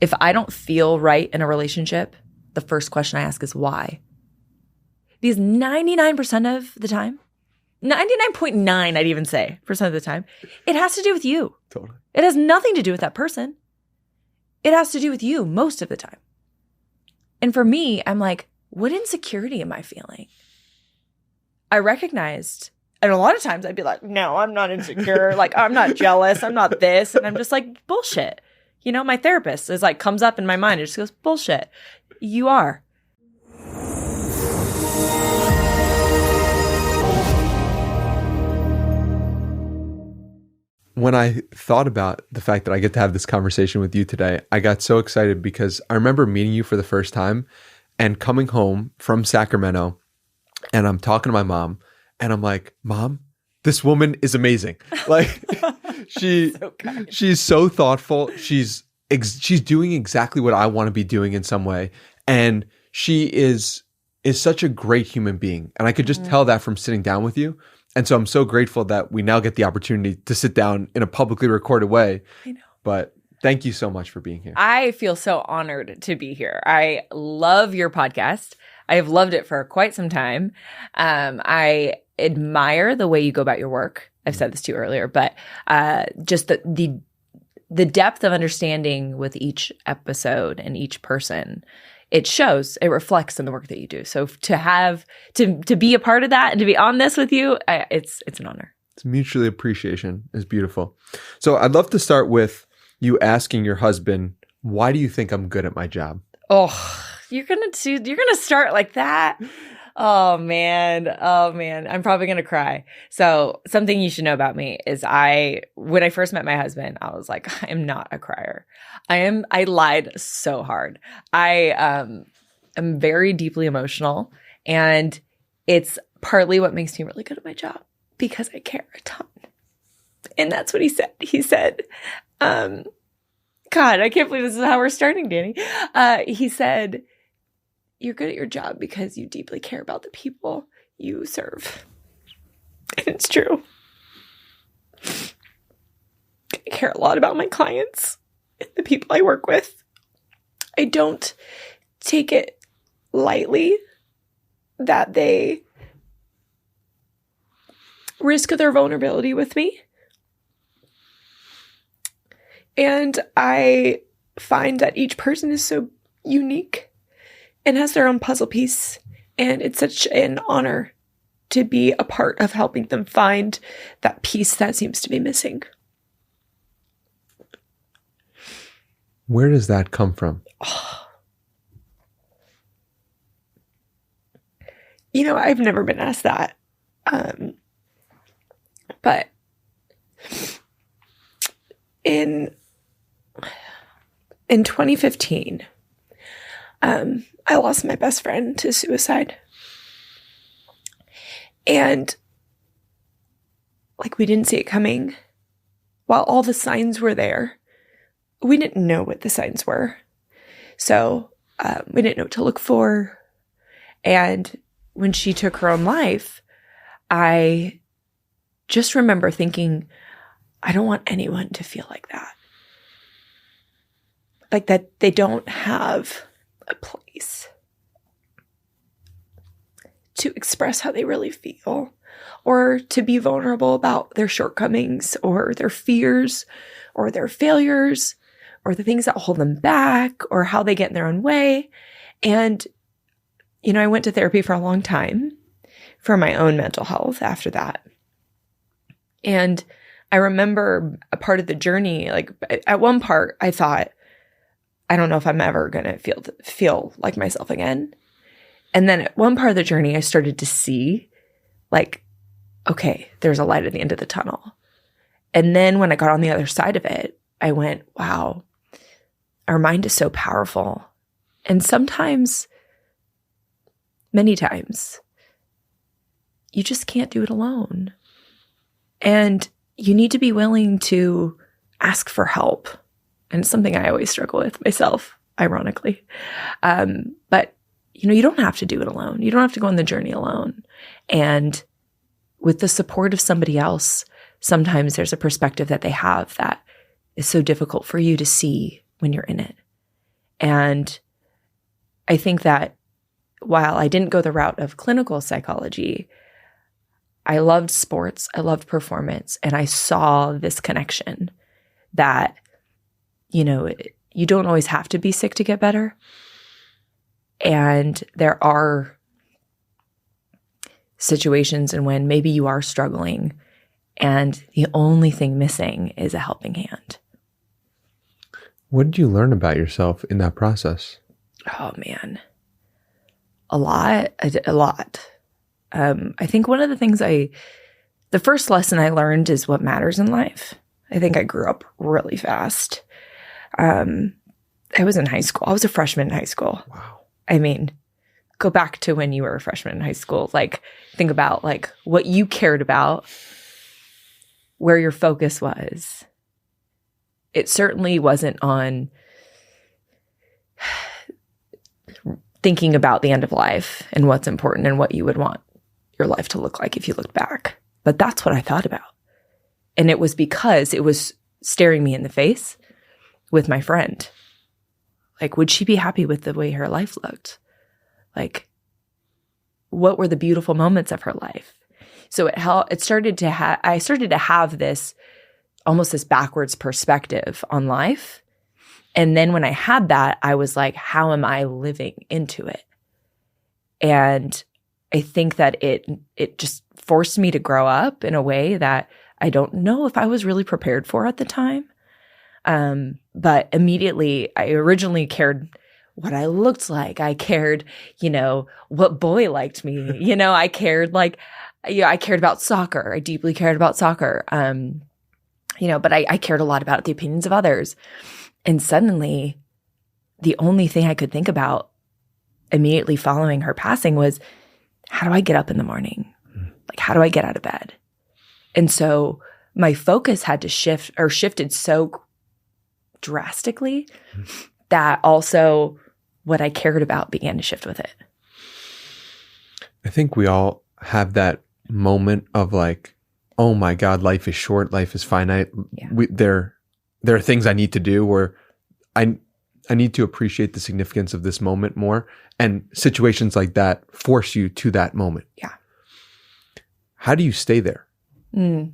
If I don't feel right in a relationship, the first question I ask is why? Because 99% of the time, 99.9, I'd even say, % of the time, it has to do with you. Totally. It has nothing to do with that person. It has to do with you most of the time. And for me, I'm like, what insecurity am I feeling? I recognized, and a lot of times I'd be like, no, I'm not insecure. Like, I'm not jealous. I'm not this. And I'm just like, bullshit. You know, my therapist is like, comes up in my mind. It just goes, bullshit. You are. When I thought about the fact that I get to have this conversation with you today, I got so excited because I remember meeting you for the first time and coming home from Sacramento, and I'm talking to my mom and I'm like, Mom, this woman is amazing. Like she's so thoughtful. She's doing exactly what I want to be doing in some way. And she is such a great human being. And I could just tell that from sitting down with you. And so I'm so grateful that we now get the opportunity to sit down in a publicly recorded way. I know. But thank you so much for being here. I feel so honored to be here. I love your podcast. I have loved it for quite some time. I admire the way you go about your work. I've said this to you earlier, but just the depth of understanding with each episode and each person, it shows, it reflects in the work that you do. So to be a part of that and to be on this with you, it's an honor. It's mutually appreciation is beautiful. So I'd love to start with you asking your husband, why do you think I'm good at my job? Oh, you're gonna start like that. Oh man. I'm probably going to cry. So something you should know about me is when I first met my husband, I was like, I am not a crier. I lied so hard. I am very deeply emotional, and it's partly what makes me really good at my job because I care a ton. And that's what he said. He said, God, I can't believe this is how we're starting, Danny. He said, you're good at your job because you deeply care about the people you serve. And it's true. I care a lot about my clients and the people I work with. I don't take it lightly that they risk their vulnerability with me. And I find that each person is so unique and has their own puzzle piece. And it's such an honor to be a part of helping them find that piece that seems to be missing. Where does that come from? Oh. You know, I've never been asked that. But in 2015, I lost my best friend to suicide. And we didn't see it coming. While all the signs were there, we didn't know what the signs were. So we didn't know what to look for. And when she took her own life, I just remember thinking, I don't want anyone to feel like that. Like that they don't have a place to express how they really feel, or to be vulnerable about their shortcomings or their fears or their failures or the things that hold them back or how they get in their own way. And, you know, I went to therapy for a long time for my own mental health after that. And I remember a part of the journey, like at one part I thought, I don't know if I'm ever going to feel like myself again. And then at one part of the journey, I started to see like, okay, there's a light at the end of the tunnel. And then when I got on the other side of it, I went, wow, our mind is so powerful. And sometimes, many times, you just can't do it alone. And you need to be willing to ask for help. And it's something I always struggle with myself, ironically. But, you know, you don't have to do it alone. You don't have to go on the journey alone. And with the support of somebody else, sometimes there's a perspective that they have that is so difficult for you to see when you're in it. And I think that while I didn't go the route of clinical psychology, I loved sports, I loved performance, and I saw this connection that, you don't always have to be sick to get better. And there are situations in when maybe you are struggling and the only thing missing is a helping hand. What did you learn about yourself in that process? Oh, man. A lot. I think one of the things the first lesson I learned is what matters in life. I think I grew up really fast. I was in high school. I was a freshman in high school. Wow. I mean, go back to when you were a freshman in high school. Like, think about like what you cared about, where your focus was. It certainly wasn't on thinking about the end of life and what's important and what you would want your life to look like if you looked back. But that's what I thought about. And it was because it was staring me in the face with my friend. Like, would she be happy with the way her life looked? Like, what were the beautiful moments of her life? So I started to have this, almost this backwards perspective on life. And then when I had that, I was like, how am I living into it? And I think that it just forced me to grow up in a way that I don't know if I was really prepared for at the time. But immediately, I originally cared what I looked like. I cared, what boy liked me. I cared I cared about soccer. I deeply cared about soccer. But I cared a lot about the opinions of others. And suddenly, the only thing I could think about immediately following her passing was, how do I get up in the morning? Like, how do I get out of bed? And so my focus had to shifted so drastically that also what I cared about began to shift with it. I think we all have that moment of like, oh my God, life is short, life is finite. Yeah. There are things I need to do, or I need to appreciate the significance of this moment more. And situations like that force you to that moment. Yeah. How do you stay there? It's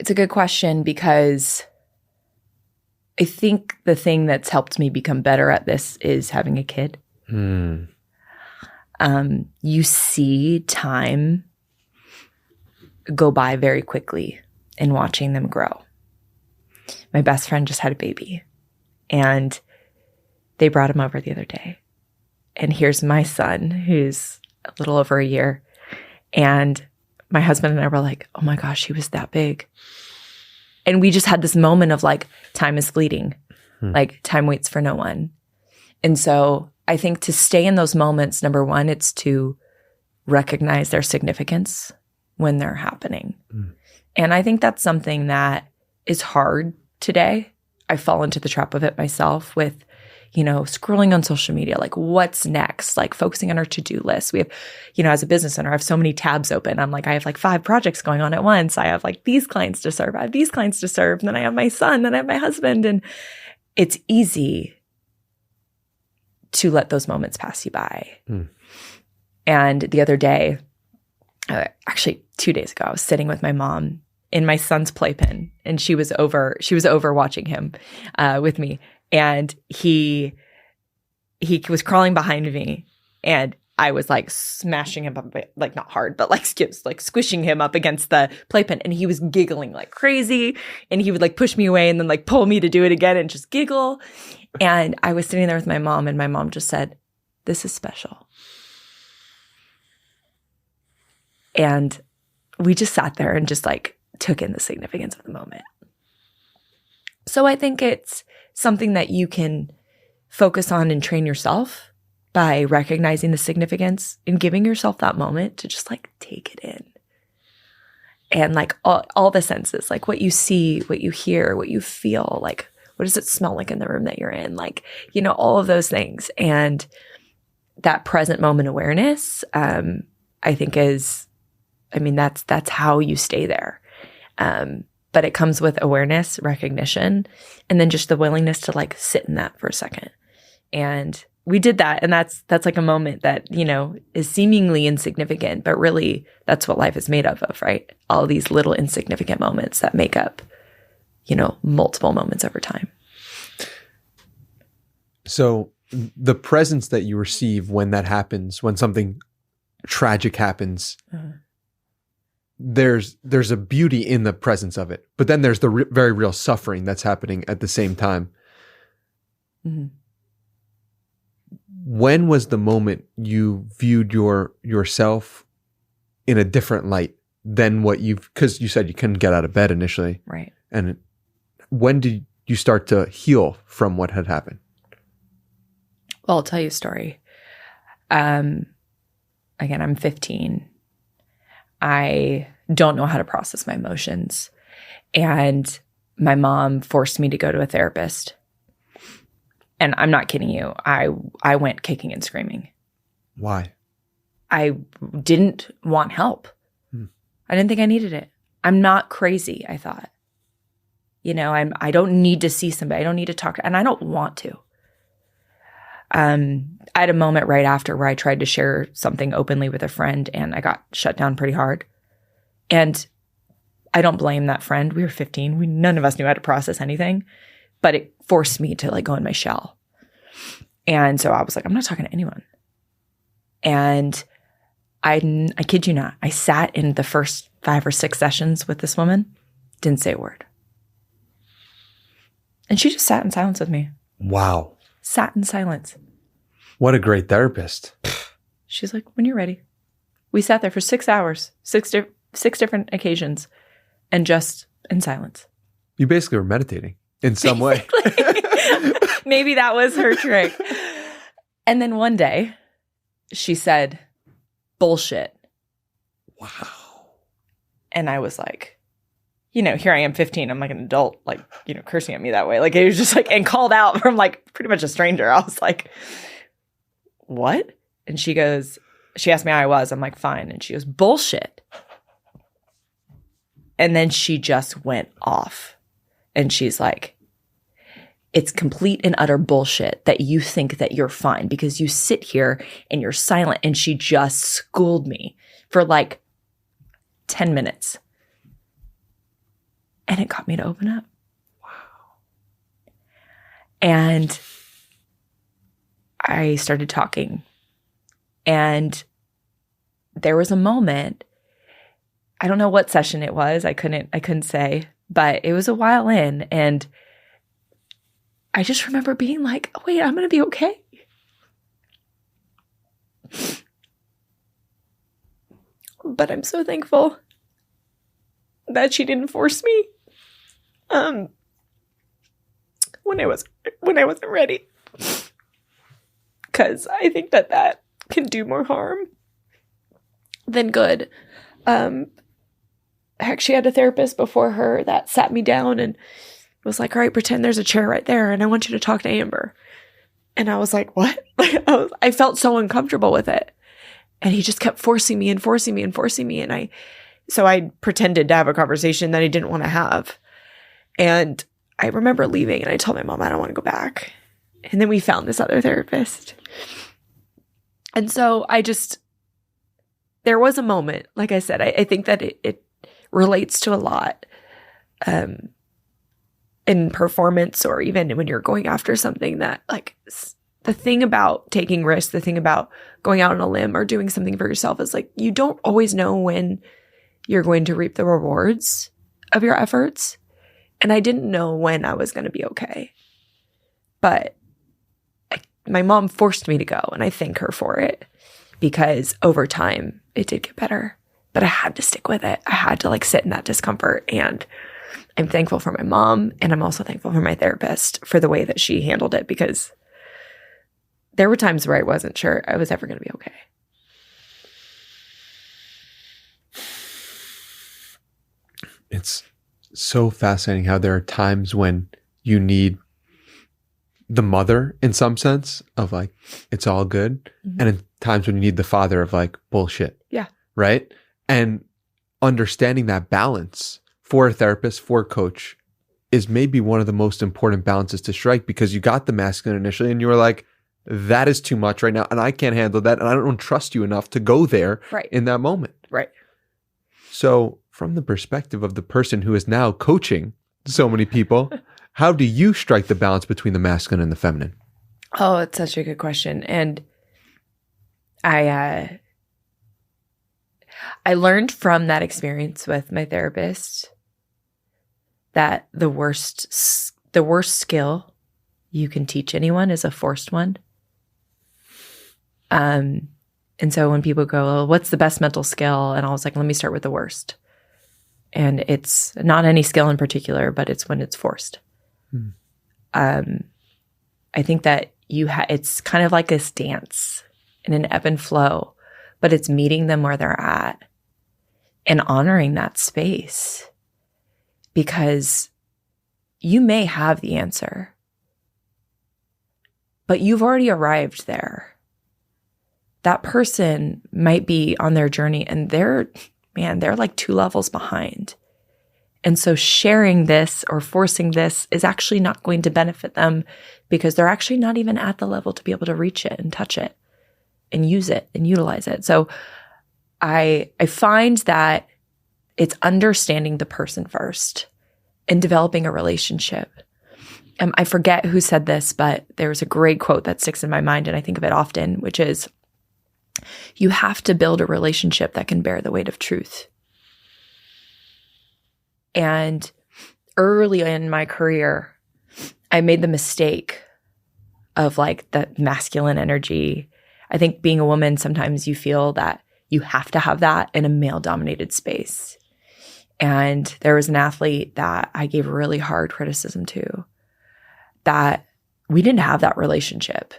a good question, because I think the thing that's helped me become better at this is having a kid. You see time go by very quickly in watching them grow. My best friend just had a baby, and they brought him over the other day. And here's my son, who's a little over a year. And my husband and I were like, oh my gosh, he was that big. And we just had this moment of like, time is fleeting. Like, time waits for no one. And so I think to stay in those moments, number one, it's to recognize their significance when they're happening. And I think that's something that is hard today. I fall into the trap of it myself with, scrolling on social media, like what's next, like focusing on our to-do list. We have, as a business owner, I have so many tabs open. I'm like, I have like 5 projects going on at once. I have like these clients to serve. I have these clients to serve. And then I have my son, then I have my husband. And it's easy to let those moments pass you by. And the other day, actually 2 days ago, I was sitting with my mom in my son's playpen, and she was over watching him with me. And he was crawling behind me, and I was like smashing him up, like not hard, but like squishing him up against the playpen. And he was giggling like crazy, and he would like push me away and then like pull me to do it again and just giggle. And I was sitting there with my mom, and my mom just said, "This is special." And we just sat there and just like took in the significance of the moment. So I think it's something that you can focus on and train yourself by recognizing the significance and giving yourself that moment to just like take it in. And like all the senses, like what you see, what you hear, what you feel, like what does it smell like in the room that you're in? Like, all of those things. And that present moment awareness, I think that's how you stay there. But but it comes with awareness, recognition, and then just the willingness to like sit in that for a second. And we did that. And that's like a moment that, you know, is seemingly insignificant, but really that's what life is made of, right? All these little insignificant moments that make up, you know, multiple moments over time. So the presence that you receive when that happens, when something tragic happens, there's a beauty in the presence of it, but then there's the very real suffering that's happening at the same time. Mm-hmm. When was the moment you viewed yourself in a different light than what because you said you couldn't get out of bed initially. Right. And when did you start to heal from what had happened? Well, I'll tell you a story. Again, I'm 15. I don't know how to process my emotions. And my mom forced me to go to a therapist. And I'm not kidding you. I went kicking and screaming. Why? I didn't want help. I didn't think I needed it. I'm not crazy, I thought. You know, I don't need to see somebody. I don't need to talk. And I don't want to. I had a moment right after where I tried to share something openly with a friend and I got shut down pretty hard. And I don't blame that friend. We were 15. None of us knew how to process anything, but it forced me to like go in my shell. And so I was like, I'm not talking to anyone. And I kid you not, I sat in the first 5 or 6 sessions with this woman, didn't say a word. And she just sat in silence with me. Wow. Sat in silence. What a great therapist. She's like, when you're ready. We sat there for 6 hours, six different occasions, and just in silence. You basically were meditating in some way. Maybe that was her trick. And then one day, she said, bullshit. Wow. And I was like, you know, here I am 15. I'm like an adult, like, you know, cursing at me that way. Like it was just like, and called out from like pretty much a stranger. I was like, what? And she asked me how I was. I'm like, fine. And she goes, bullshit. And then she just went off. And she's like, it's complete and utter bullshit that you think that you're fine because you sit here and you're silent. And she just schooled me for like 10 minutes. And it got me to open up. Wow. And I started talking. And there was a moment, I don't know what session it was. I couldn't say, but it was a while in. And I just remember being like, oh, wait, I'm going to be okay. But I'm so thankful that she didn't force me when I wasn't ready. Because I think that can do more harm than good. I actually had a therapist before her that sat me down and was like, all right, pretend there's a chair right there and I want you to talk to Amber. And I was like, what? I felt so uncomfortable with it. And he just kept forcing me and forcing me and forcing me. And so I pretended to have a conversation that I didn't want to have. And I remember leaving and I told my mom, I don't want to go back. And then we found this other therapist. And so there was a moment, like I said, I think that it relates to a lot in performance or even when you're going after something that like the thing about taking risks, the thing about going out on a limb or doing something for yourself is like, you don't always know when you're going to reap the rewards of your efforts. And I didn't know when I was going to be okay. But my mom forced me to go, and I thank her for it because over time it did get better. But I had to stick with it. I had to like sit in that discomfort, and I'm thankful for my mom, and I'm also thankful for my therapist for the way that she handled it because there were times where I wasn't sure I was ever going to be okay. It's so fascinating how there are times when you need the mother in some sense of like, it's all good. Mm-hmm. And in times when you need the father of like, bullshit. Yeah. Right. And understanding that balance for a therapist, for a coach, is maybe one of the most important balances to strike, because you got the masculine initially and you were like, that is too much right now and I can't handle that and I don't trust you enough to go there in that moment. Right. So from the perspective of the person who is now coaching so many people, how do you strike the balance between the masculine and the feminine? Oh, it's such a good question. And I learned from that experience with my therapist that the worst skill you can teach anyone is a forced one. And so when people go, well, what's the best mental skill? And I was like, let me start with the worst. And it's not any skill in particular, but it's when it's forced. I think that it's kind of like this dance in an ebb and flow, but it's meeting them where they're at and honoring that space, because you may have the answer, but you've already arrived there. That person might be on their journey and they're like 2 levels behind. And so sharing this or forcing this is actually not going to benefit them, because they're actually not even at the level to be able to reach it and touch it and use it and utilize it. So I find that it's understanding the person first and developing a relationship. I forget who said this, but there was a great quote that sticks in my mind, and I think of it often, which is, you have to build a relationship that can bear the weight of truth. And early in my career, I made the mistake of like the masculine energy. I think being a woman, sometimes you feel that you have to have that in a male-dominated space. And there was an athlete that I gave really hard criticism to, that we didn't have that relationship.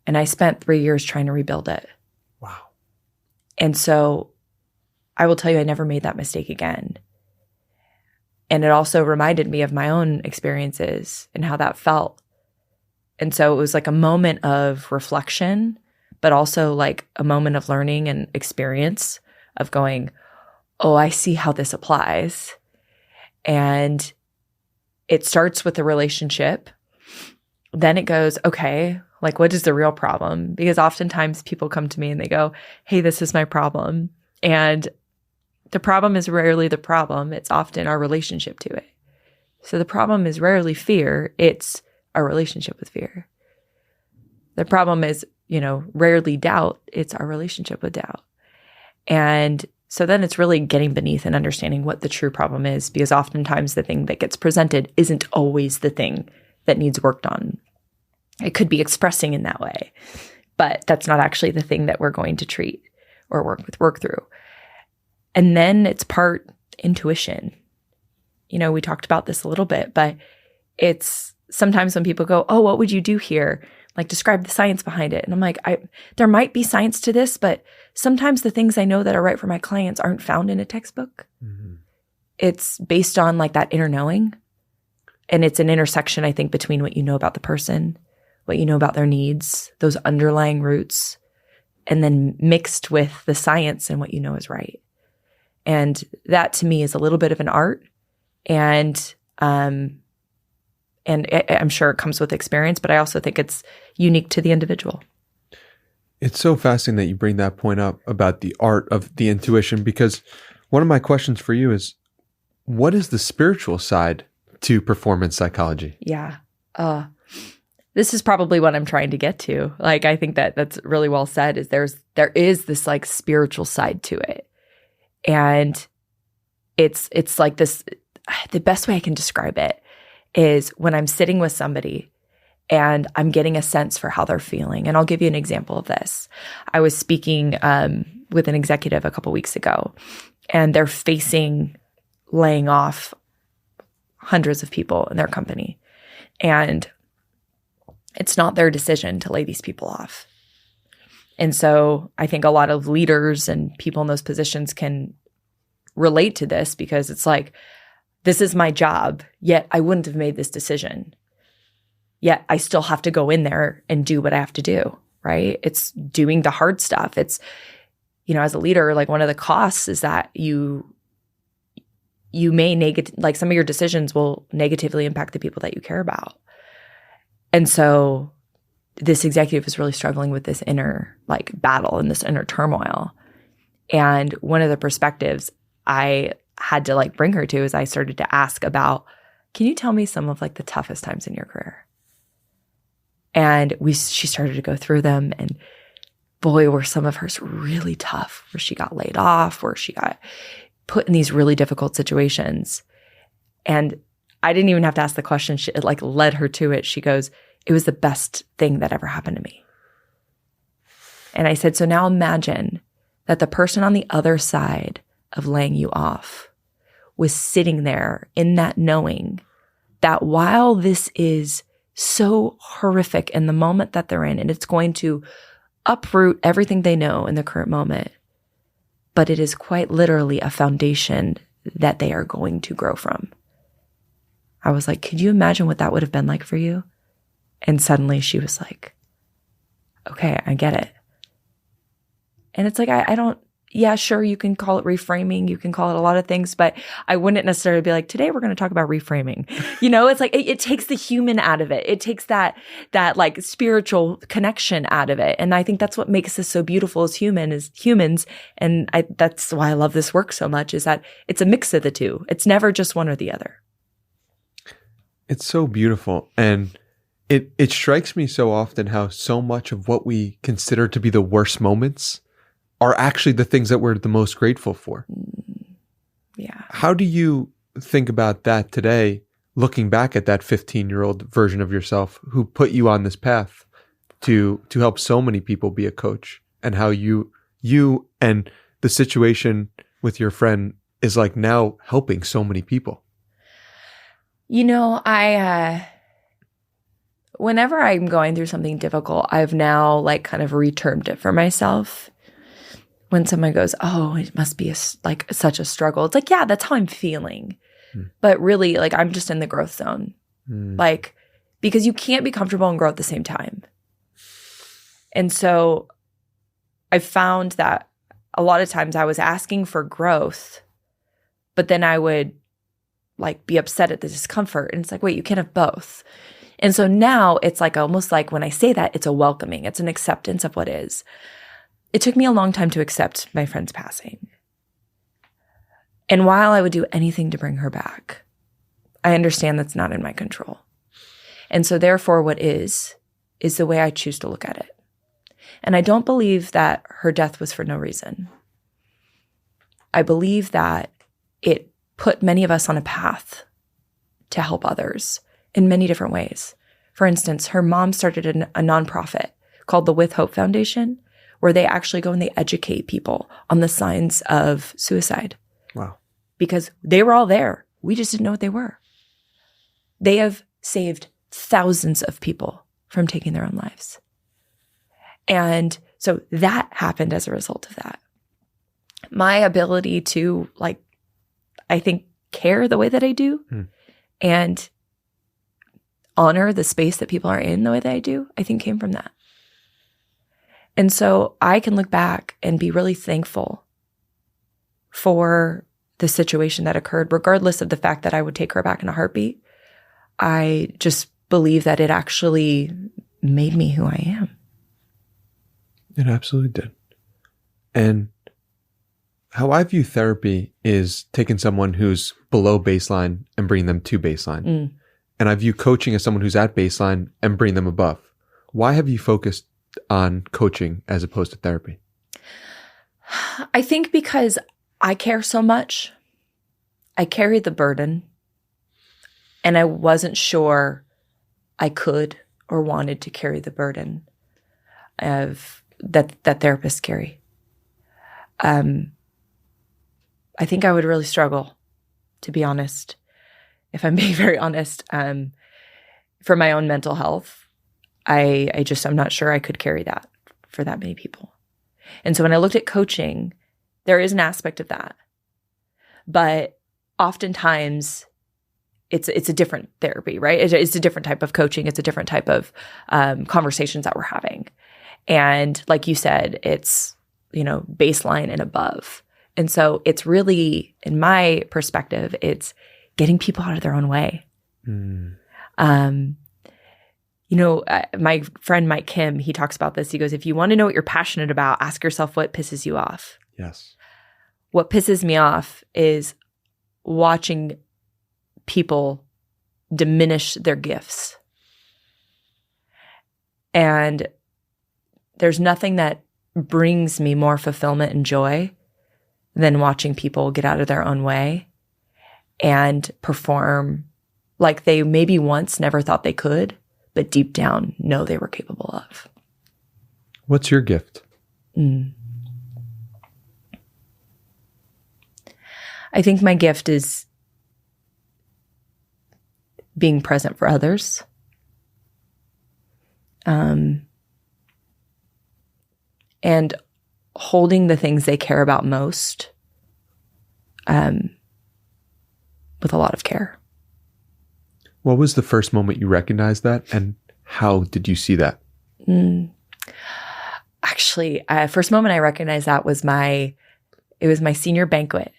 And I spent 3 years trying to rebuild it. Wow. And so I will tell you, I never made that mistake again. And it also reminded me of my own experiences and how that felt. And so it was like a moment of reflection, but also like a moment of learning and experience of going, oh, I see how this applies. And it starts with the relationship. Then it goes, okay, like what is the real problem? Because oftentimes people come to me and they go, hey, this is my problem. And the problem is rarely the problem. It's often our relationship to it. So the problem is rarely fear. It's our relationship with fear. The problem is, rarely doubt. It's our relationship with doubt. And so then it's really getting beneath and understanding what the true problem is, because oftentimes the thing that gets presented isn't always the thing that needs worked on. It could be expressing in that way, but that's not actually the thing that we're going to treat or work through. And then it's part intuition. We talked about this a little bit, but it's sometimes when people go, oh, what would you do here? Like describe the science behind it. And I'm like, there might be science to this, but sometimes the things I know that are right for my clients aren't found in a textbook. Mm-hmm. It's based on like that inner knowing. And it's an intersection, I think, between what you know about the person, what you know about their needs, those underlying roots, and then mixed with the science and what you know is right. And that to me is a little bit of an art. And I'm sure it comes with experience, but I also think it's unique to the individual. It's so fascinating that you bring that point up about the art of the intuition, because one of my questions for you is, what is the spiritual side to performance psychology? Yeah. This is probably what I'm trying to get to. Like, I think that that's really well said, is there is this like spiritual side to it. And it's like this, the best way I can describe it is when I'm sitting with somebody and I'm getting a sense for how they're feeling. And I'll give you an example of this. I was speaking with an executive a couple weeks ago, and they're facing laying off hundreds of people in their company. And it's not their decision to lay these people off. And so I think a lot of leaders and people in those positions can relate to this, because it's like, this is my job, yet I wouldn't have made this decision. Yet I still have to go in there and do what I have to do, right? It's doing the hard stuff. It's, as a leader, like one of the costs is that you you may like some of your decisions will negatively impact the people that you care about. And so this executive is really struggling with this inner like battle and this inner turmoil. And one of the perspectives I had to like bring her to is I started to ask about, can you tell me some of like the toughest times in your career? And she started to go through them, and boy, were some of hers really tough, where she got laid off, where she got put in these really difficult situations. And I didn't even have to ask the question. It like led her to it. She goes, it was the best thing that ever happened to me. And I said, so now imagine that the person on the other side of laying you off was sitting there in that knowing that while this is so horrific in the moment that they're in, and it's going to uproot everything they know in the current moment, but it is quite literally a foundation that they are going to grow from. I was like, could you imagine what that would have been like for you? And suddenly she was like, okay, I get it. And it's like, I don't, yeah, sure, you can call it reframing. You can call it a lot of things, but I wouldn't necessarily be like, today we're going to talk about reframing. It's like, it takes the human out of it. It takes that like spiritual connection out of it. And I think that's what makes us so beautiful as humans. And that's why I love this work so much, is that it's a mix of the two. It's never just one or the other. It's so beautiful. And it strikes me so often how so much of what we consider to be the worst moments are actually the things that we're the most grateful for. Yeah. How do you think about that today, looking back at that 15-year-old version of yourself who put you on this path to help so many people be a coach, and how you and the situation with your friend is like now helping so many people? Whenever I'm going through something difficult, I've now like kind of retermed it for myself. When someone goes, oh, it must be such a struggle. It's like, yeah, that's how I'm feeling. But really, like, I'm just in the growth zone. Like, because you can't be comfortable and grow at the same time. And so I found that a lot of times I was asking for growth, but then I would like be upset at the discomfort. And it's like, wait, you can't have both. And so now it's like almost like when I say that, it's a welcoming. It's an acceptance of what is. It took me a long time to accept my friend's passing. And while I would do anything to bring her back, I understand that's not in my control. And so therefore what is the way I choose to look at it. And I don't believe that her death was for no reason. I believe that it put many of us on a path to help others in many different ways. For instance, her mom started a nonprofit called the With Hope Foundation, where they actually go and they educate people on the signs of suicide. Wow. Because they were all there. We just didn't know what they were. They have saved thousands of people from taking their own lives. And so that happened as a result of that. My ability to, like, I think, care the way that I do and honor the space that people are in the way that I do, I think came from that. And so I can look back and be really thankful for the situation that occurred, regardless of the fact that I would take her back in a heartbeat. I just believe that it actually made me who I am. It absolutely did. And how I view therapy is taking someone who's below baseline and bringing them to baseline. And I view coaching as someone who's at baseline and bring them above. Why have you focused on coaching as opposed to therapy? I think because I care so much. I carry the burden, and I wasn't sure I could or wanted to carry the burden of that therapists carry. I think I would really struggle, to be honest, if I'm being very honest, for my own mental health. I'm not sure I could carry that for that many people. And so when I looked at coaching, there is an aspect of that. But oftentimes it's a different therapy, right? It's a different type of coaching. It's a different type of conversations that we're having. And like you said, it's, baseline and above. And so it's really, in my perspective, it's getting people out of their own way. My friend Mike Kim, he talks about this. He goes, if you want to know what you're passionate about, ask yourself what pisses you off. Yes. What pisses me off is watching people diminish their gifts. And there's nothing that brings me more fulfillment and joy than watching people get out of their own way and perform like they maybe once never thought they could, but deep down know they were capable of. What's your gift? I think my gift is being present for others. And holding the things they care about most with a lot of care. What was the first moment you recognized that, and how did you see that? Actually, first moment I recognized that was my senior banquet.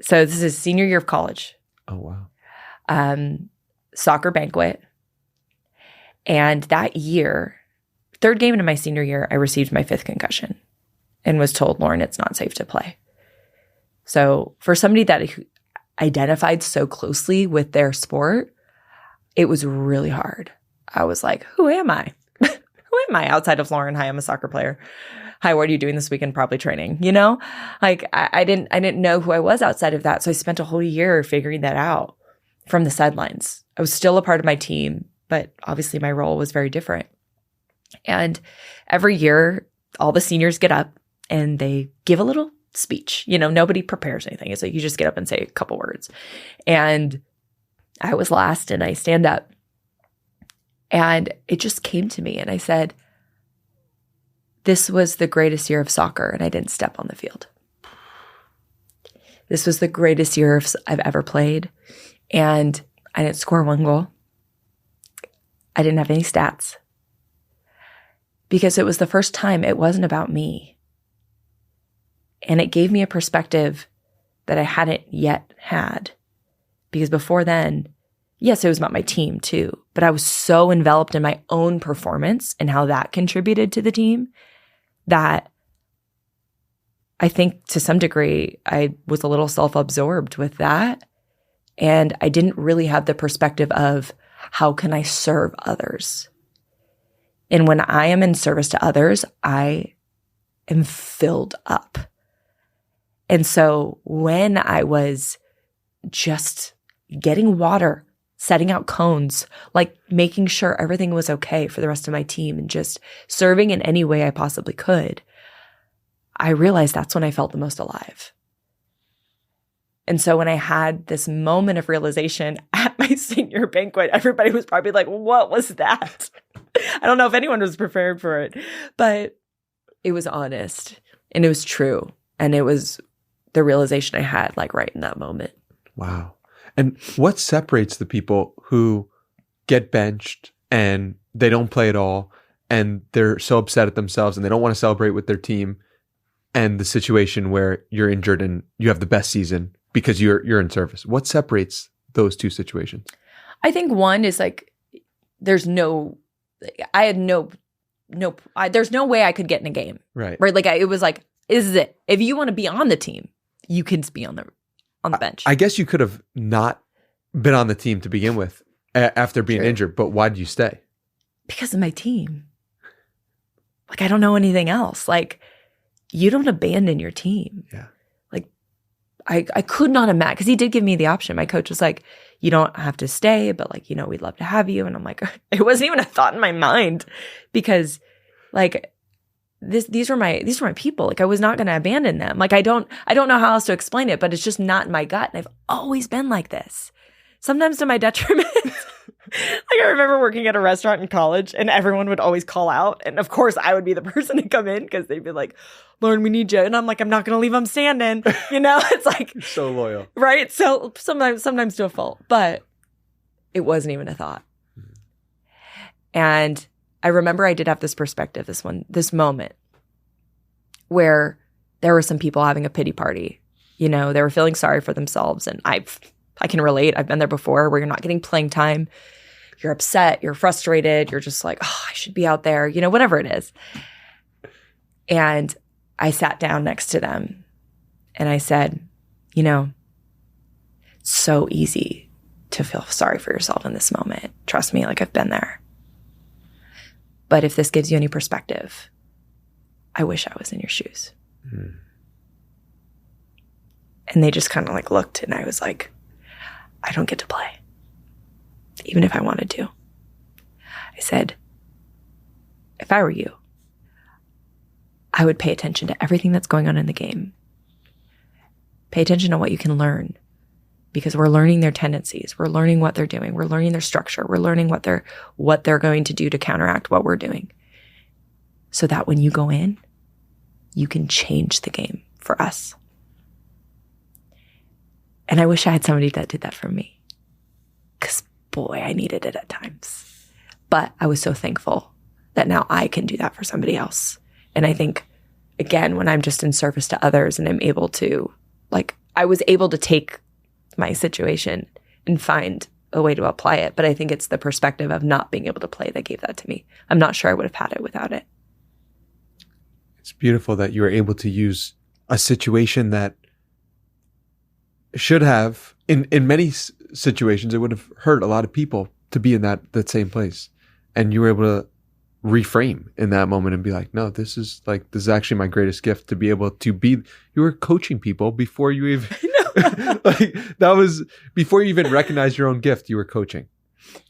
So this is senior year of college. Oh, wow. Soccer banquet. And that year, third game into my senior year, I received my 5th concussion and was told, Lauren, it's not safe to play. So for somebody that identified so closely with their sport, it was really hard. I was like, who am I? Who am I outside of Lauren? Hi, I'm a soccer player. Hi, what are you doing this weekend? Probably training, Like I didn't know who I was outside of that. So I spent a whole year figuring that out from the sidelines. I was still a part of my team, but obviously my role was very different. And every year, all the seniors get up and they give a little speech. Nobody prepares anything. It's like you just get up and say a couple words. And I was last, and I stand up. And it just came to me, and I said, this was the greatest year of soccer, and I didn't step on the field. This was the greatest year I've ever played, and I didn't score 1 goal. I didn't have any stats. Because it was the first time it wasn't about me. And it gave me a perspective that I hadn't yet had. Because before then, yes, it was about my team too, but I was so enveloped in my own performance and how that contributed to the team that I think to some degree I was a little self-absorbed with that. And I didn't really have the perspective of how can I serve others? And when I am in service to others, I am filled up. And so when I was just getting water, setting out cones, like making sure everything was okay for the rest of my team and just serving in any way I possibly could, I realized that's when I felt the most alive. And so when I had this moment of realization at my senior banquet, everybody was probably like, what was that? I don't know if anyone was prepared for it, but it was honest and it was true. And it was the realization I had like right in that moment. Wow. And what separates the people who get benched and they don't play at all and they're so upset at themselves and they don't want to celebrate with their team, and the situation where you're injured and you have the best season because you're in service? What separates those two situations? I think one is like there's no way I could get in a game. Right. Like it was like, this is it. If you want to be on the team, you can be on the bench. I guess you could have not been on the team to begin with after being injured, but why did you stay? Because of my team. Like, I don't know anything else. Like, you don't abandon your team. Yeah. Like, I could not imagine, because he did give me the option. My coach was like, you don't have to stay, but like, we'd love to have you. And I'm like, it wasn't even a thought in my mind, because like, these were my people. Like, I was not going to abandon them. Like, I don't know how else to explain it, but it's just not in my gut. And I've always been like this, sometimes to my detriment. Like, I remember working at a restaurant in college and everyone would always call out. And of course I would be the person to come in because they'd be like, Lauren, we need you. And I'm like, I'm not going to leave them standing. It's like, you're so loyal. Right. So sometimes to a fault, but it wasn't even a thought. And I remember I did have this perspective, this moment where there were some people having a pity party. You know, they were feeling sorry for themselves. And I can relate. I've been there before where you're not getting playing time. You're upset. You're frustrated. You're just like, oh, I should be out there. You know, whatever it is. And I sat down next to them and I said, you know, it's so easy to feel sorry for yourself in this moment. Trust me, like I've been there. But if this gives you any perspective, I wish I was in your shoes. Mm. And they just kind of like looked and I was like, I don't get to play, even if I wanted to. I said, if I were you, I would pay attention to everything that's going on in the game. Pay attention to what you can learn because we're learning their tendencies. We're learning what they're doing. We're learning their structure. We're learning what they're going to do to counteract what we're doing. So that when you go in, you can change the game for us. And I wish I had somebody that did that for me. Because boy, I needed it at times. But I was so thankful that now I can do that for somebody else. And I think, again, when I'm just in service to others and I'm able to, like, I was able to take my situation and find a way to apply it. But I think it's the perspective of not being able to play that gave that to me. I'm not sure I would have had it without it. It's beautiful that you were able to use a situation that should have, in many situations, it would have hurt a lot of people to be in that same place. And you were able to reframe in that moment and be like, no, this is actually my greatest gift, to be able to be, you were coaching people before you even, like that was before you even recognized your own gift, you were coaching.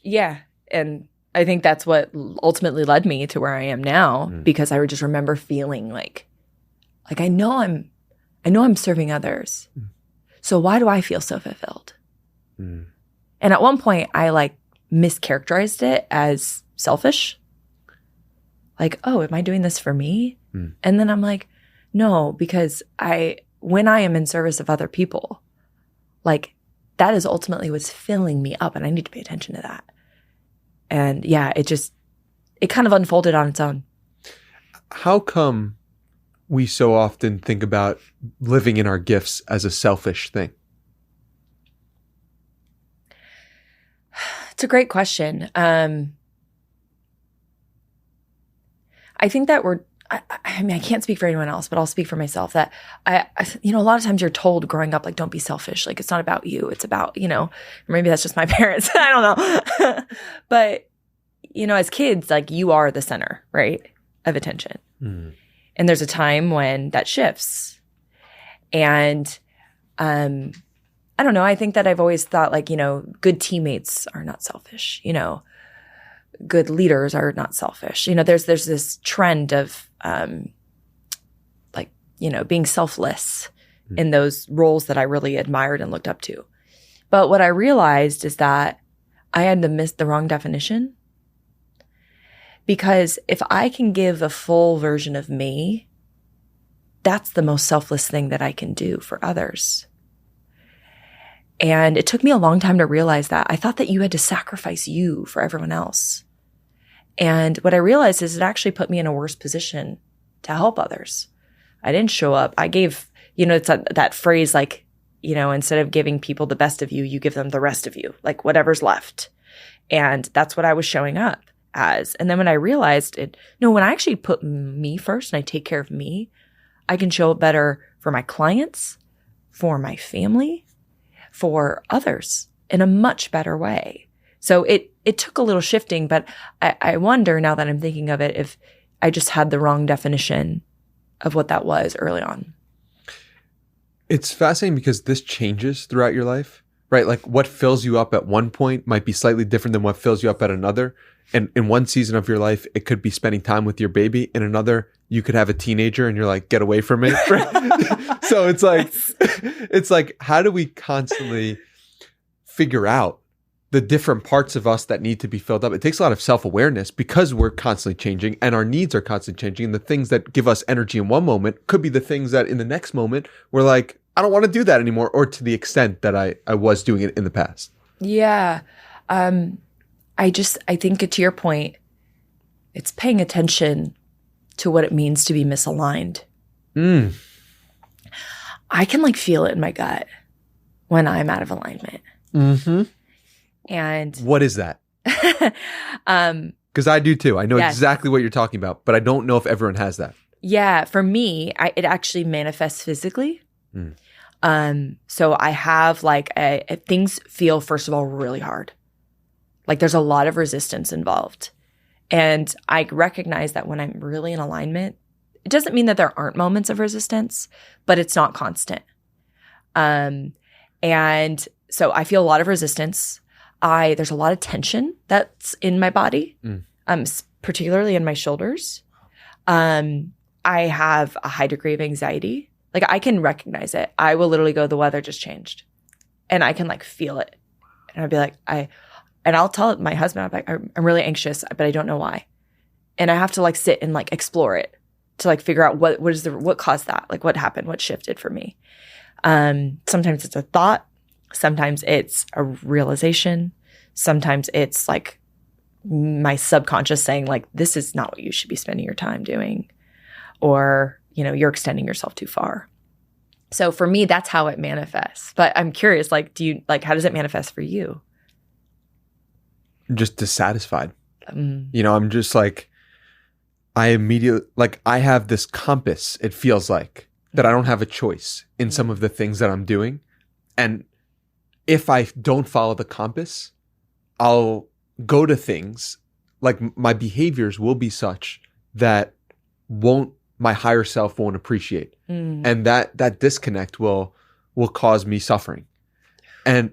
Yeah. And I think that's what ultimately led me to where I am now, because I would just remember feeling like I know I'm serving others. So why do I feel so fulfilled? And at one point I like mischaracterized it as selfish. Like, oh, am I doing this for me? And then I'm like, no, because when I am in service of other people, like that is ultimately what's filling me up and I need to pay attention to that. And yeah, it kind of unfolded on its own. How come we so often think about living in our gifts as a selfish thing? It's a great question. I think that I mean, I can't speak for anyone else, but I'll speak for myself that a lot of times you're told growing up, like, don't be selfish. Like, it's not about you. It's about, maybe that's just my parents. I don't know. But, as kids, like you are the center, right, of attention. And there's a time when that shifts. And I don't know. I think that I've always thought like, good teammates are not selfish, good leaders are not selfish. There's this trend of being selfless in those roles that I really admired and looked up to. But what I realized is that I had to miss the wrong definition. Because if I can give a full version of me, that's the most selfless thing that I can do for others. And it took me a long time to realize that. I thought that you had to sacrifice you for everyone else. And what I realized is it actually put me in a worse position to help others. I didn't show up. I gave, it's that phrase like, instead of giving people the best of you, you give them the rest of you, like whatever's left. And that's what I was showing up as. And then when I realized when I actually put me first and I take care of me, I can show up better for my clients, for my family, for others in a much better way. So it took a little shifting, but I wonder now that I'm thinking of it, if I just had the wrong definition of what that was early on. It's fascinating because this changes throughout your life, right? Like what fills you up at one point might be slightly different than what fills you up at another. And in one season of your life, it could be spending time with your baby. In another, you could have a teenager and you're like, get away from it. Right? So it's like, how do we constantly figure out the different parts of us that need to be filled up? It takes a lot of self-awareness because we're constantly changing and our needs are constantly changing. And the things that give us energy in one moment could be the things that in the next moment, we're like, I don't want to do that anymore, or to the extent that I was doing it in the past. Yeah. I think to your point, it's paying attention to what it means to be misaligned. I can like feel it in my gut when I'm out of alignment. Mm-hmm. And what is that? Because I do too. I know exactly what you're talking about, but I don't know if everyone has that. Yeah, for me, it actually manifests physically. So I have like things feel, first of all, really hard. Like there's a lot of resistance involved. And I recognize that when I'm really in alignment, it doesn't mean that there aren't moments of resistance, but it's not constant. And so I feel a lot of resistance. There's a lot of tension that's in my body, particularly in my shoulders. I have a high degree of anxiety. Like I can recognize it. I will literally go, the weather just changed. And I can like feel it. And I'd be like, and I'll tell my husband, I'm like, I'm really anxious, but I don't know why. And I have to like sit and like explore it to like figure out what caused that? Like what happened? What shifted for me? Sometimes it's a thought. Sometimes it's a realization. Sometimes it's like my subconscious saying like, this is not what you should be spending your time doing. Or, you're extending yourself too far. So for me, that's how it manifests. But I'm curious, like, how does it manifest for you? Just dissatisfied. I'm just like, I have this compass, it feels like, that I don't have a choice in some of the things that I'm doing. And if I don't follow the compass, I'll go to things, like my behaviors will be such that my higher self won't appreciate. And that disconnect will cause me suffering. And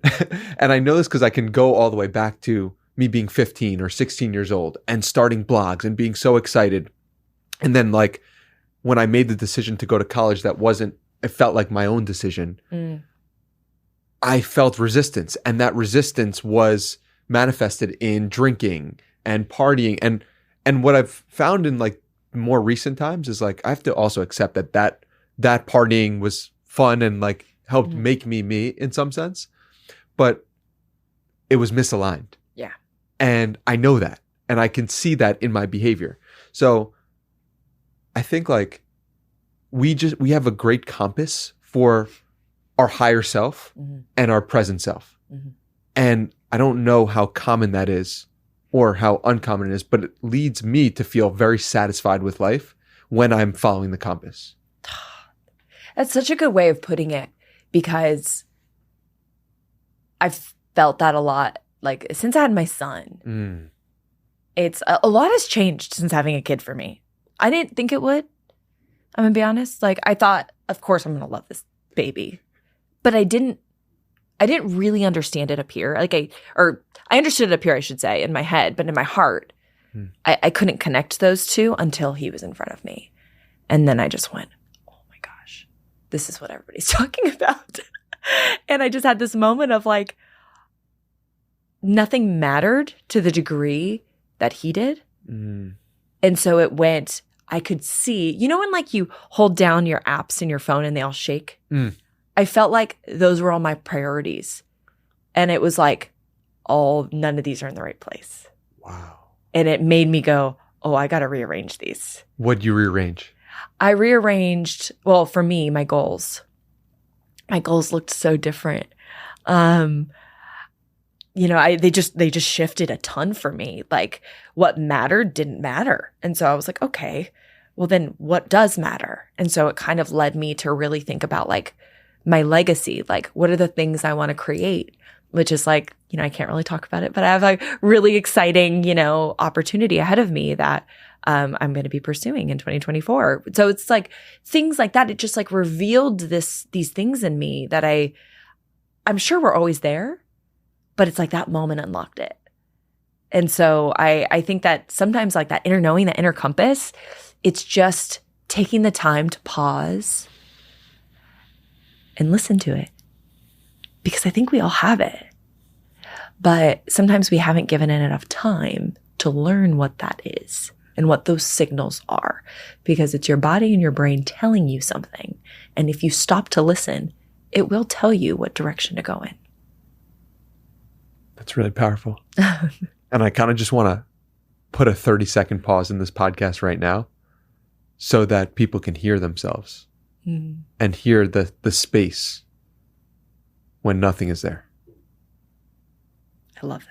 I know this because I can go all the way back to me being 15 or 16 years old and starting blogs and being so excited. And then like when I made the decision to go to college, it felt like my own decision. I felt resistance, and that resistance was manifested in drinking and partying. And what I've found in like more recent times is like, I have to also accept that partying was fun and like helped make me in some sense, but it was misaligned. Yeah. And I know that, and I can see that in my behavior. So I think like we have a great compass for our higher self and our present self. And I don't know how common that is or how uncommon it is, but it leads me to feel very satisfied with life when I'm following the compass. That's such a good way of putting it, because I've felt that a lot. Like since I had my son, it's a lot has changed since having a kid for me. I didn't think it would. I'm gonna be honest. Like I thought, of course, I'm gonna love this baby, but I didn't really understand it up here. I understood it up here, I should say, in my head, but in my heart, I couldn't connect those two until he was in front of me, and then I just went, "Oh my gosh, this is what everybody's talking about." And I just had this moment of like, nothing mattered to the degree that he did. And so it went, I could see, when like you hold down your apps in your phone and they all shake? I felt like those were all my priorities. And it was like, none of these are in the right place. Wow. And it made me go, I got to rearrange these. What'd you rearrange? I rearranged, well, for me, my goals. My goals looked so different. They just shifted a ton for me. Like what mattered didn't matter. And so I was like, okay, well then what does matter? And so it kind of led me to really think about like my legacy. Like what are the things I want to create? Which is like, I can't really talk about it, but I have a really exciting, opportunity ahead of me that I'm going to be pursuing in 2024. So it's like things like that. It just like revealed these things in me that I'm sure were always there, but it's like that moment unlocked it. And so I think that sometimes like that inner knowing, that inner compass, it's just taking the time to pause and listen to it. Because I think we all have it. But sometimes we haven't given it enough time to learn what that is and what those signals are. Because it's your body and your brain telling you something. And if you stop to listen, it will tell you what direction to go in. That's really powerful. And I kind of just want to put a 30-second pause in this podcast right now so that people can hear themselves. and hear the space when nothing is there. I love that.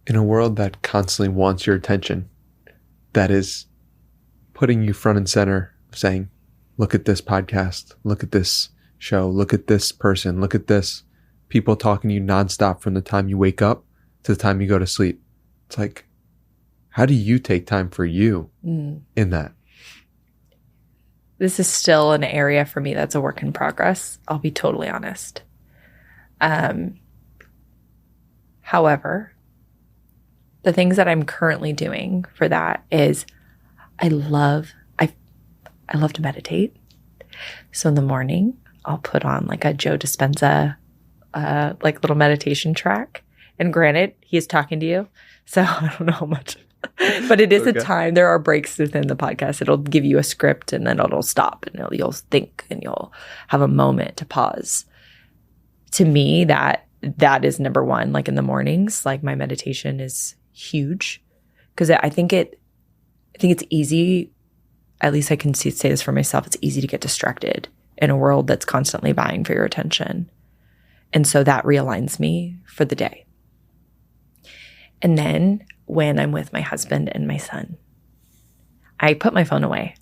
In a world that constantly wants your attention, that is putting you front and center, saying, look at this podcast, look at this show, look at this person, look at this, people talking to you nonstop from the time you wake up to the time you go to sleep. It's like, how do you take time for you in that? This is still an area for me that's a work in progress. I'll be totally honest. However, the things that I'm currently doing for that is I love to meditate. So in the morning, I'll put on like a Joe Dispenza, like little meditation track. And granted, he is talking to you. So I don't know how much, but it is a time. There are breaks within the podcast. It'll give you a script and then it'll stop and you'll think and you'll have a moment to pause. To me, that is number one. Like in the mornings, like my meditation is huge because I think it's easy. At least I can say this for myself. It's easy to get distracted in a world that's constantly vying for your attention. And so that realigns me for the day. And then when I'm with my husband and my son, I put my phone away.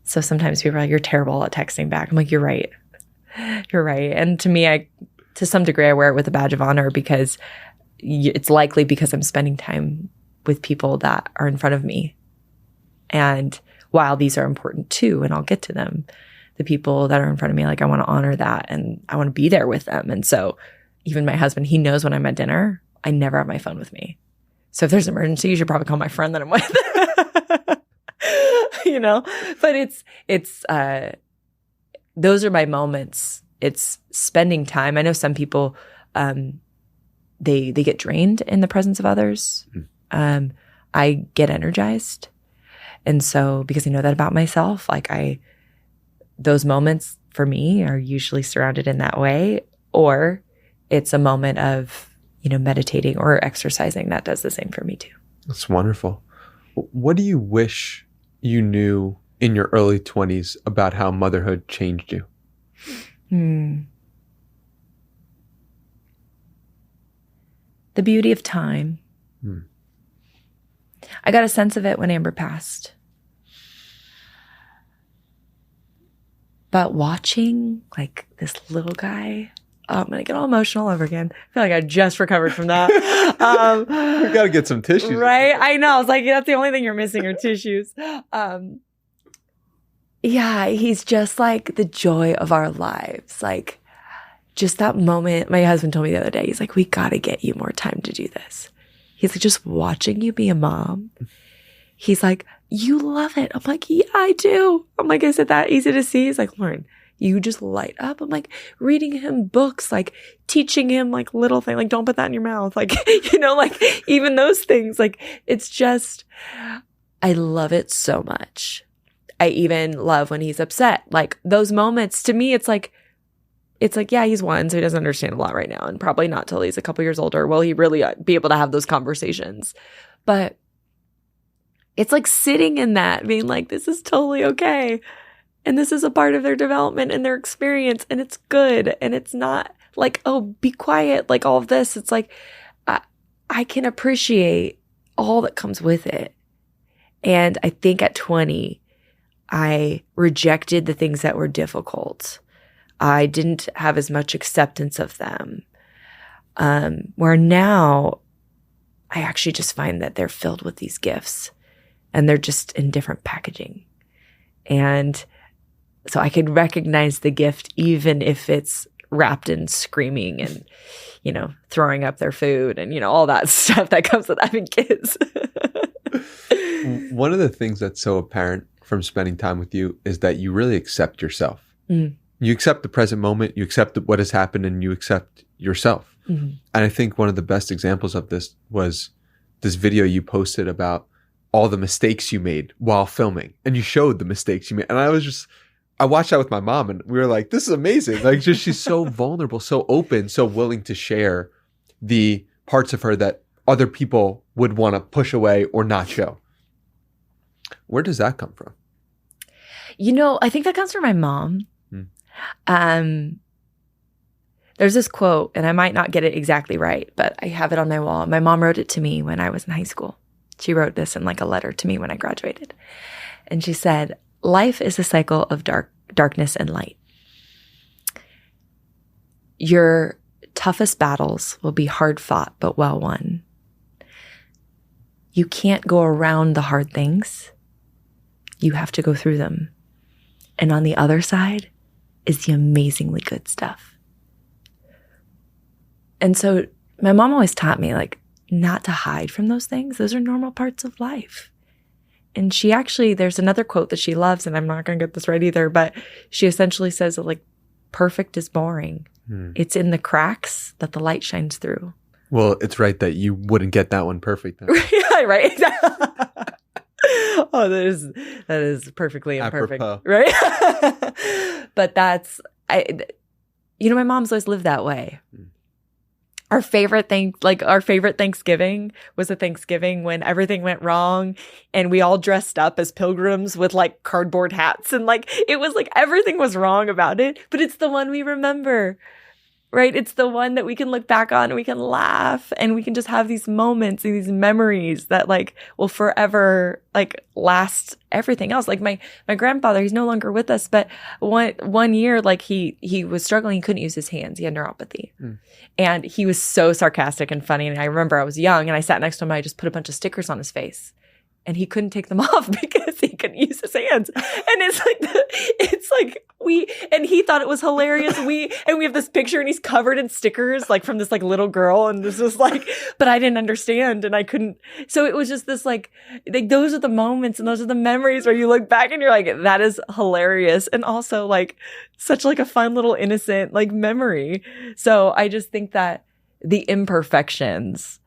So sometimes people are like, you're terrible at texting back. I'm like, you're right. You're right. And to me, to some degree, I wear it with a badge of honor because it's likely because I'm spending time with people that are in front of me. And while these are important too, and I'll get to them, the people that are in front of me, like I want to honor that and I want to be there with them. And so even my husband, he knows when I'm at dinner, I never have my phone with me. So if there's an emergency, you should probably call my friend that I'm with. But it's those are my moments. It's spending time. I know some people, they get drained in the presence of others. I get energized. And so because I know that about myself, those moments for me are usually surrounded in that way, or it's a moment of, meditating or exercising that does the same for me too. That's wonderful. What do you wish you knew in your early 20s about how motherhood changed you? The beauty of time. I got a sense of it when Amber passed. But watching this little guy, I'm going to get all emotional over again. I feel like I just recovered from that. We got to get some tissues. Right? I know. I was like, that's the only thing you're missing are tissues. Yeah, he's just like the joy of our lives. Like just that moment. My husband told me the other day, he's like, we got to get you more time to do this. He's like, just watching you be a mom. He's like, you love it. I'm like, yeah, I do. I'm like, is it that easy to see? He's like, Lauren, you just light up. I'm like, reading him books, like teaching him like little things, like don't put that in your mouth. Like, even those things, it's just, I love it so much. I even love when he's upset. Like those moments to me, it's like, yeah, he's one, so he doesn't understand a lot right now. And probably not till he's a couple years older will he really be able to have those conversations. But it's like sitting in that, being like, this is totally okay. And this is a part of their development and their experience. And it's good. And it's not like, oh, be quiet, like all of this. It's like, I can appreciate all that comes with it. And I think at 20, I rejected the things that were difficult. I didn't have as much acceptance of them. Where now I actually just find that they're filled with these gifts and they're just in different packaging. And so I can recognize the gift even if it's wrapped in screaming and, throwing up their food and, all that stuff that comes with having kids. One of the things that's so apparent from spending time with you is that you really accept yourself. You accept the present moment, you accept what has happened, and you accept yourself. And I think one of the best examples of this was this video you posted about all the mistakes you made while filming, and you showed the mistakes you made. And I watched that with my mom, and we were like, this is amazing. Like, just, she's so vulnerable, so open, so willing to share the parts of her that other people would want to push away or not show. Where does that come from? I think that comes from my mom. There's this quote, and I might not get it exactly right, but I have it on my wall. My mom wrote it to me when I was in high school. She wrote this in like a letter to me when I graduated. And she said, "Life is a cycle of darkness and light. Your toughest battles will be hard fought, but well won. You can't go around the hard things. You have to go through them. And on the other side is the amazingly good stuff." And so my mom always taught me, like, not to hide from those things. Those are normal parts of life. And there's another quote that she loves, and I'm not going to get this right either, but she essentially says that, like, perfect is boring. It's in the cracks that the light shines through. Well, it's right that you wouldn't get that one perfect then. Yeah, right. Oh, that is perfectly imperfect. Apropos. Right? But my mom's always lived that way. Our favorite Thanksgiving was a Thanksgiving when everything went wrong and we all dressed up as pilgrims with like cardboard hats, and like it was like everything was wrong about it, but it's the one we remember, right? It's the one that we can look back on and we can laugh and we can just have these moments and these memories that like will forever like last everything else. Like my grandfather, he's no longer with us, but one year, like he was struggling. He couldn't use his hands. He had neuropathy. And he was so sarcastic and funny. And I remember I was young and I sat next to him. I just put a bunch of stickers on his face. And he couldn't take them off because he couldn't use his hands. And he thought it was hilarious. We have this picture and he's covered in stickers, like from this like little girl. And this was like, but I didn't understand and I couldn't. So it was just this like those are the moments and those are the memories where you look back and you're like, that is hilarious. And also like such like a fun little innocent like memory. So I just think that the imperfections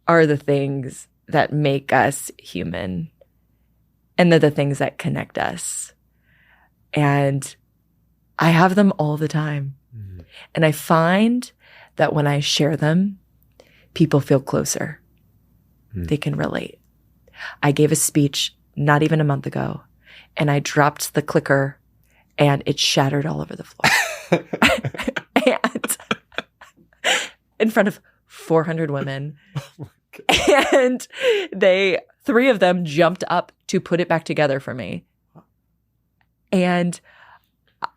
are the things that make us human, and they're the things that connect us. And I have them all the time. And I find that when I share them, people feel closer. They can relate. I gave a speech not even a month ago, and I dropped the clicker and it shattered all over the floor. And in front of 400 women. And three of them jumped up to put it back together for me. And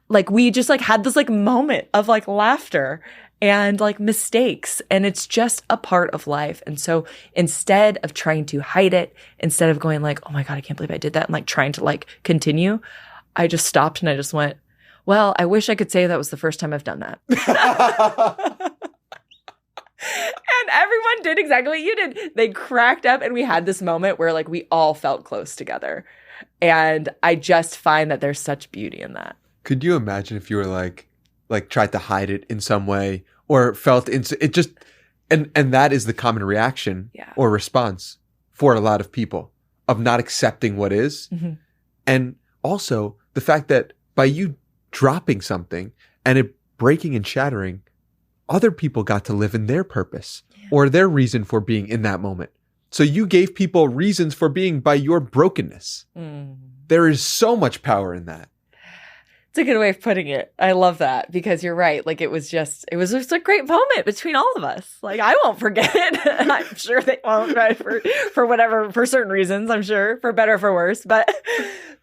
like, we just like had this like moment of like laughter and like mistakes. And it's just a part of life. And so instead of trying to hide it, instead of going like, oh my God, I can't believe I did that, and like trying to like continue, I just stopped and I just went, well, I wish I could say that was the first time I've done that. And everyone did exactly what you did. They cracked up and we had this moment where like we all felt close together. And I just find that there's such beauty in that. Could you imagine if you were like tried to hide it in some way or felt it just, and that is the common reaction or response for a lot of people of not accepting what is. And also the fact that by you dropping something and it breaking and shattering, other people got to live in their purpose or their reason for being in that moment. So you gave people reasons for being by your brokenness. There is so much power in that. It's a good way of putting it. I love that because you're right. Like it was just a great moment between all of us. Like I won't forget it. I'm sure they won't, right? For certain reasons, I'm sure, for better or for worse. But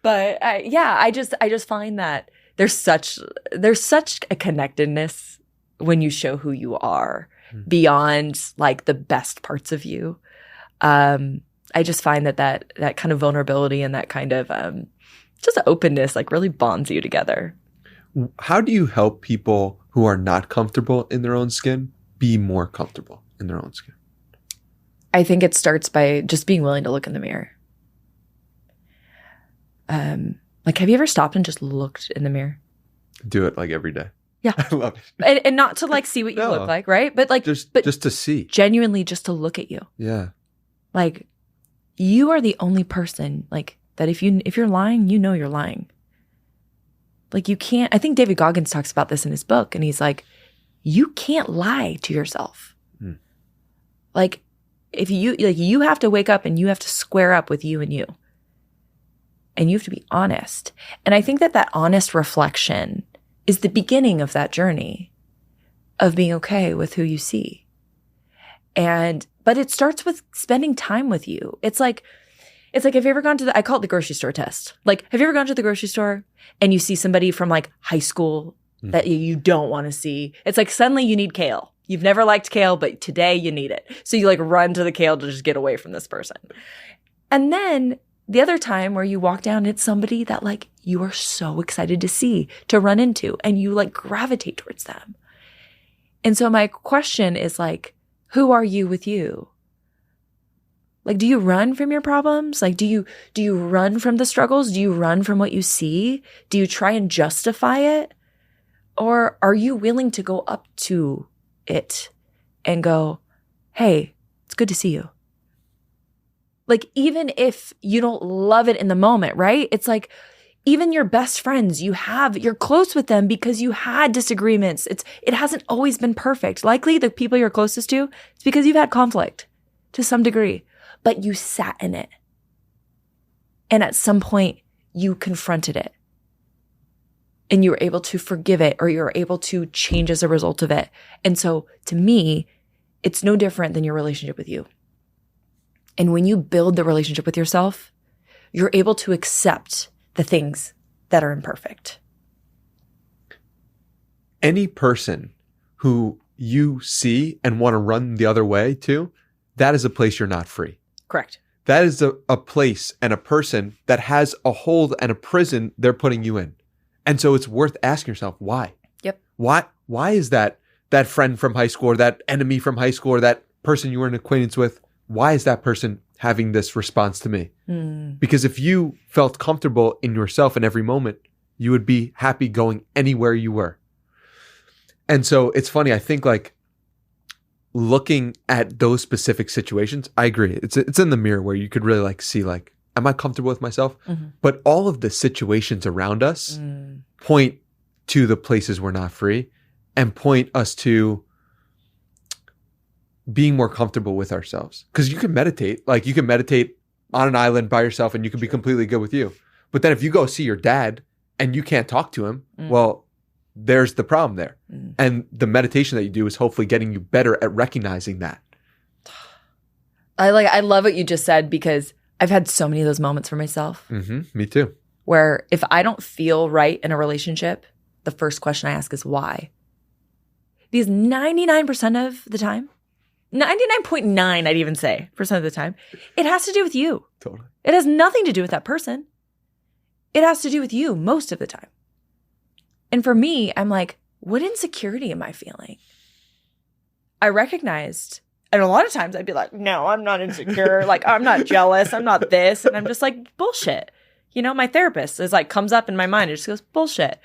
I just find that there's such a connectedness when you show who you are beyond like the best parts of you. I just find that kind of vulnerability and that kind of just openness like really bonds you together. How do you help people who are not comfortable in their own skin be more comfortable in their own skin? I think it starts by just being willing to look in the mirror. Like, have you ever stopped and just looked in the mirror? Do it like every day. Yeah. I love it. And not to like see what you No. look like, right? But like, Just to see. Genuinely just to look at you. Yeah. Like, you are the only person like that if you're lying, you know you're lying. Like, you can't, I think David Goggins talks about this in his book, and he's like, you can't lie to yourself. Like, if you have to wake up and you have to square up with you. And you have to be honest. And I think that honest reflection is the beginning of that journey of being okay with who you see. But it starts with spending time with you. It's like, have you ever gone to I call it the grocery store test. Like, have you ever gone to the grocery store and you see somebody from like high school that you don't want to see? It's like suddenly you need kale. You've never liked kale, but today you need it. So you like run to the kale to just get away from this person. And then the other time where you walk down, it's somebody that like you are so excited to see, to run into, and you like gravitate towards them. And so my question is like, who are you with you? Like, do you run from your problems? Like, do you run from the struggles? Do you run from what you see? Do you try and justify it? Or are you willing to go up to it and go, hey, it's good to see you? Like, even if you don't love it in the moment, right? It's like, even your best friends, you're close with them because you had disagreements. It hasn't always been perfect. Likely the people you're closest to, it's because you've had conflict to some degree, but you sat in it. And at some point you confronted it and you were able to forgive it, or you're able to change as a result of it. And so to me, it's no different than your relationship with you. And when you build the relationship with yourself, you're able to accept the things that are imperfect. Any person who you see and want to run the other way to, that is a place you're not free. Correct. That is a place and a person that has a hold and a prison they're putting you in. And so it's worth asking yourself, why? Yep. Why is that friend from high school, or that enemy from high school, or that person you were an acquaintance with, why is that person having this response to me? Because if you felt comfortable in yourself in every moment, you would be happy going anywhere you were. And so it's funny, I think like looking at those specific situations, I agree. It's in the mirror where you could really like see like, am I comfortable with myself? But all of the situations around us point to the places we're not free and point us to being more comfortable with ourselves. Because you can meditate. Like, you can meditate on an island by yourself and you can be completely good with you. But then if you go see your dad and you can't talk to him, well, there's the problem there. And the meditation that you do is hopefully getting you better at recognizing that. I love what you just said, because I've had so many of those moments for myself. Me too. Where if I don't feel right in a relationship, the first question I ask is why? Because 99% of the time, 99.9, I'd even say, % of the time, it has to do with you. Totally. It has nothing to do with that person. It has to do with you most of the time. And for me, I'm like, what insecurity am I feeling? I recognized, and a lot of times I'd be like, no, I'm not insecure. Like, I'm not jealous. I'm not this. And I'm just like, bullshit. You know, my therapist is like, comes up in my mind and just goes, bullshit.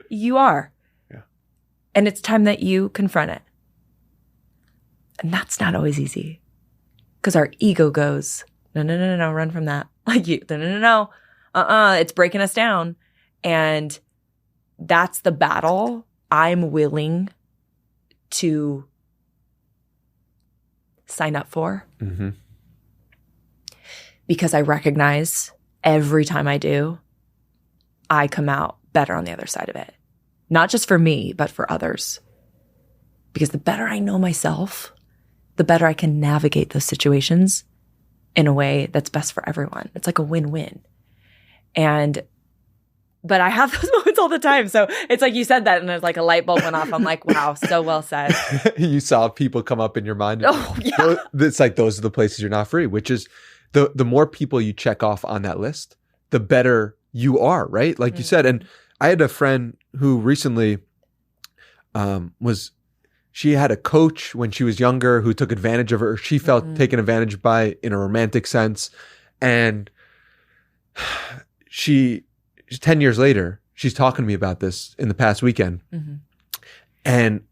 You are. Yeah. And it's time that you confront it. And that's not always easy, because our ego goes, no, run from that. Like, no, it's breaking us down. And that's the battle I'm willing to sign up for. Because I recognize every time I do, I come out better on the other side of it. Not just for me, but for others. Because the better I know myself, the better I can navigate those situations in a way that's best for everyone. It's like a win-win. But I have those moments all the time. So it's like you said that, and there's like a light bulb went off. I'm like, wow, so well said. You saw people come up in your mind. Oh, yeah. It's like, those are the places you're not free, which is the more people you check off on that list, the better you are, right? Like you said. And I had a friend who recently she had a coach when she was younger who took advantage of her. She felt taken advantage by in a romantic sense. And she 10 years later, she's talking to me about this in the past weekend. Mm-hmm. And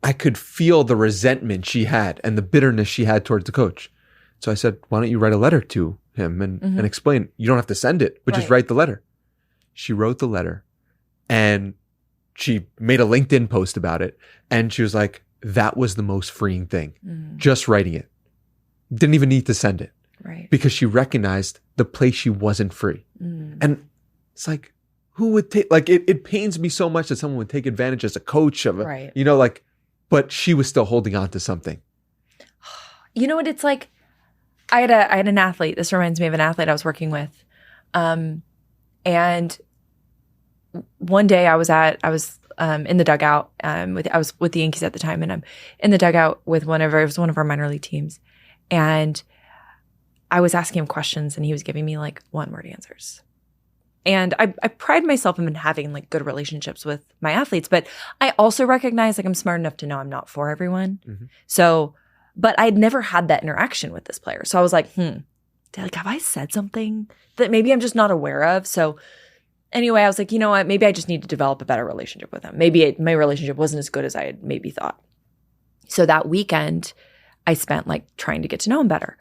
I could feel the resentment she had and the bitterness she had towards the coach. So I said, why don't you write a letter to him and explain? You don't have to send it, but just write the letter. She wrote the letter and she made a LinkedIn post about it. And she was like, that was the most freeing thing. Just writing it. Didn't even need to send it. Right. Because she recognized the place she wasn't free. And it's like, who would take, like, it pains me so much that someone would take advantage as a coach of a, you know, like, but she was still holding on to something. You know what it's like? I had an athlete. This reminds me of an athlete I was working with. And one day I was in the dugout, I was with the Yankees at the time, and I'm in the dugout with one of our minor league teams. And I was asking him questions and he was giving me like one-word answers. And I pride myself in having like good relationships with my athletes, but I also recognize like I'm smart enough to know I'm not for everyone. So, but I'd never had that interaction with this player. So I was like, have I said something that maybe I'm just not aware of? So anyway, I was like, you know what? Maybe I just need to develop a better relationship with him. Maybe my relationship wasn't as good as I had maybe thought. So that weekend, I spent like trying to get to know him better.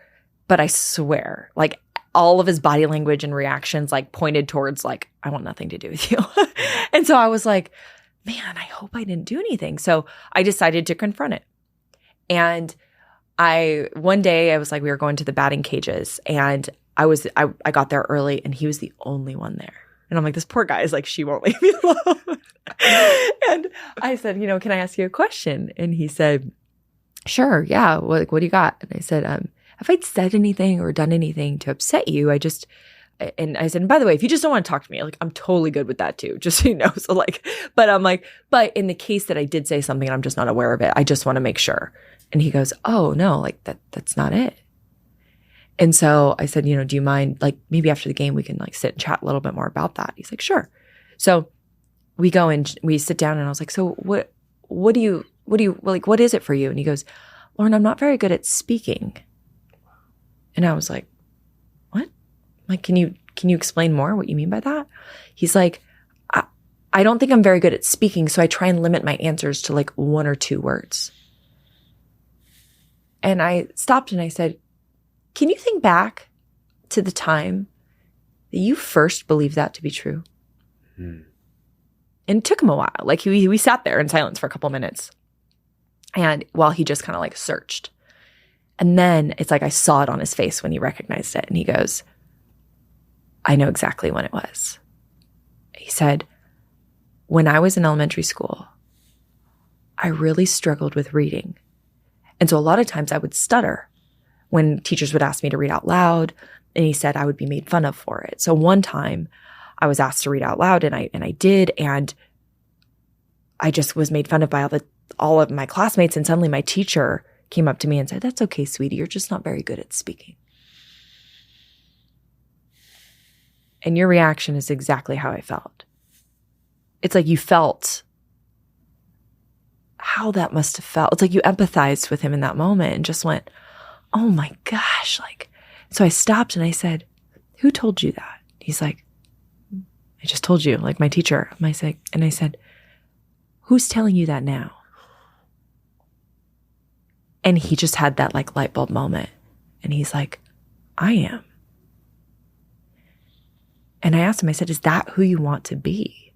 But I swear, like all of his body language and reactions like pointed towards like, I want nothing to do with you. And so I was like, man, I hope I didn't do anything. So I decided to confront it. And one day I was like, we were going to the batting cages and I got there early and he was the only one there. And I'm like, this poor guy is like, she won't leave me alone. And I said, you know, can I ask you a question? And he said, sure. Yeah. What do you got? And I said, if I'd said anything or done anything to upset you, and I said, and by the way, if you just don't want to talk to me, like, I'm totally good with that too, just so you know. So like, but I'm like, but in the case that I did say something and I'm just not aware of it, I just want to make sure. And he goes, oh no, like that's not it. And so I said, you know, do you mind, like maybe after the game we can like sit and chat a little bit more about that? He's like, sure. So we go and we sit down and I was like, so what do you like, what is it for you? And he goes, Lauren, I'm not very good at speaking. And I was like, what? Like, can you explain more what you mean by that? He's like, I don't think I'm very good at speaking, so I try and limit my answers to like 1 or 2 words. And I stopped and I said, can you think back to the time that you first believed that to be true? And it took him a while. Like we sat there in silence for a couple minutes. And while he just kind of like searched. And then it's like I saw it on his face when he recognized it. And he goes, I know exactly when it was. He said, when I was in elementary school, I really struggled with reading. And so a lot of times I would stutter when teachers would ask me to read out loud. And he said I would be made fun of for it. So one time I was asked to read out loud and I did. And I just was made fun of by all of my classmates. And suddenly my teacher came up to me and said, that's okay, sweetie. You're just not very good at speaking. And your reaction is exactly how I felt. It's like you felt how that must have felt. It's like you empathized with him in that moment and just went, oh my gosh. Like, so I stopped and I said, who told you that? He's like, I just told you, like my teacher. And I said, who's telling you that now? And he just had that like light bulb moment. And he's like, I am. And I asked him, I said, is that who you want to be?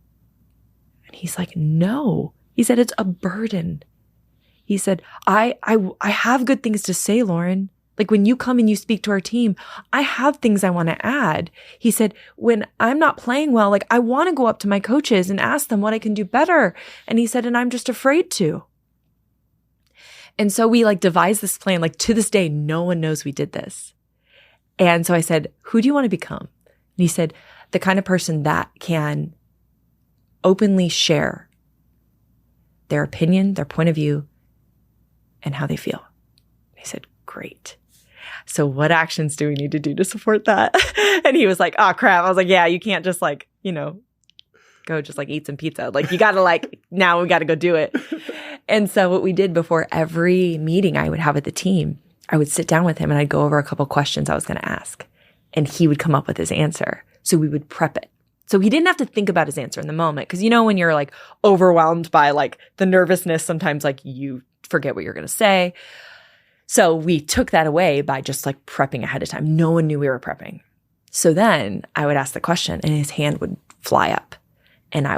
And he's like, no. He said, it's a burden. He said, I have good things to say, Lauren. Like when you come and you speak to our team, I have things I want to add. He said, when I'm not playing well, like I want to go up to my coaches and ask them what I can do better. And he said, and I'm just afraid to. And so we like devised this plan. Like to this day, no one knows we did this. And so I said, who do you want to become? And he said, the kind of person that can openly share their opinion, their point of view, and how they feel. I said, great. So what actions do we need to do to support that? And he was like, oh crap. I was like, yeah, you can't just like, you know, go just like eat some pizza. Like you got to like, now we got to go do it. And so what we did before every meeting I would have with the team, I would sit down with him and I'd go over a couple questions I was going to ask. And he would come up with his answer. So we would prep it. So he didn't have to think about his answer in the moment. Because when you're like overwhelmed by like the nervousness, sometimes like you forget what you're going to say. So we took that away by just like prepping ahead of time. No one knew we were prepping. So then I would ask the question and his hand would fly up and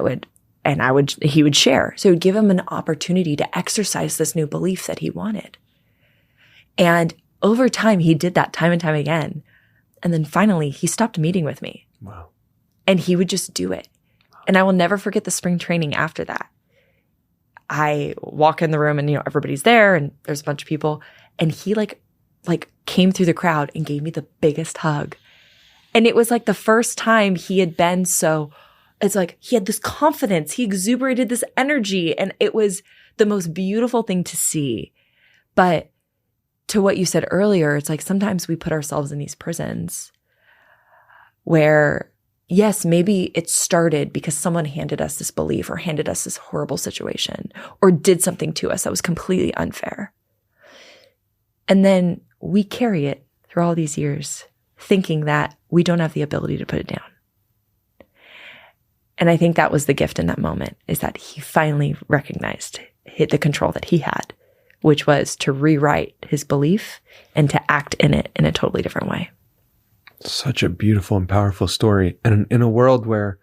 he would share. So it would give him an opportunity to exercise this new belief that he wanted. And over time, he did that time and time again. And then finally, he stopped meeting with me. Wow. And he would just do it. And I will never forget the spring training after that. I walk in the room and, everybody's there and there's a bunch of people. And he like came through the crowd and gave me the biggest hug. And it was like the first time he had been it's like he had this confidence. He exuberated this energy. And it was the most beautiful thing to see. But to what you said earlier, it's like sometimes we put ourselves in these prisons where, yes, maybe it started because someone handed us this belief or handed us this horrible situation or did something to us that was completely unfair. And then we carry it through all these years thinking that we don't have the ability to put it down. And I think that was the gift in that moment, is that he finally recognized the control that he had, which was to rewrite his belief and to act in it in a totally different way. Such a beautiful and powerful story. And in a world where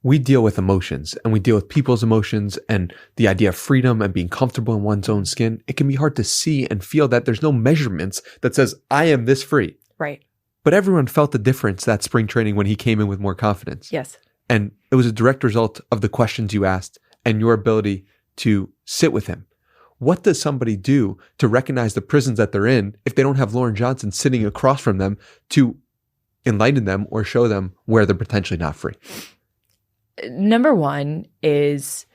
we deal with emotions and we deal with people's emotions and the idea of freedom and being comfortable in one's own skin, it can be hard to see and feel that there's no measurements that says, I am this free. Right. But everyone felt the difference that spring training when he came in with more confidence. Yes. And it was a direct result of the questions you asked and your ability to sit with him. What does somebody do to recognize the prisons that they're in if they don't have Lauren Johnson sitting across from them to enlighten them or show them where they're potentially not free? Number one is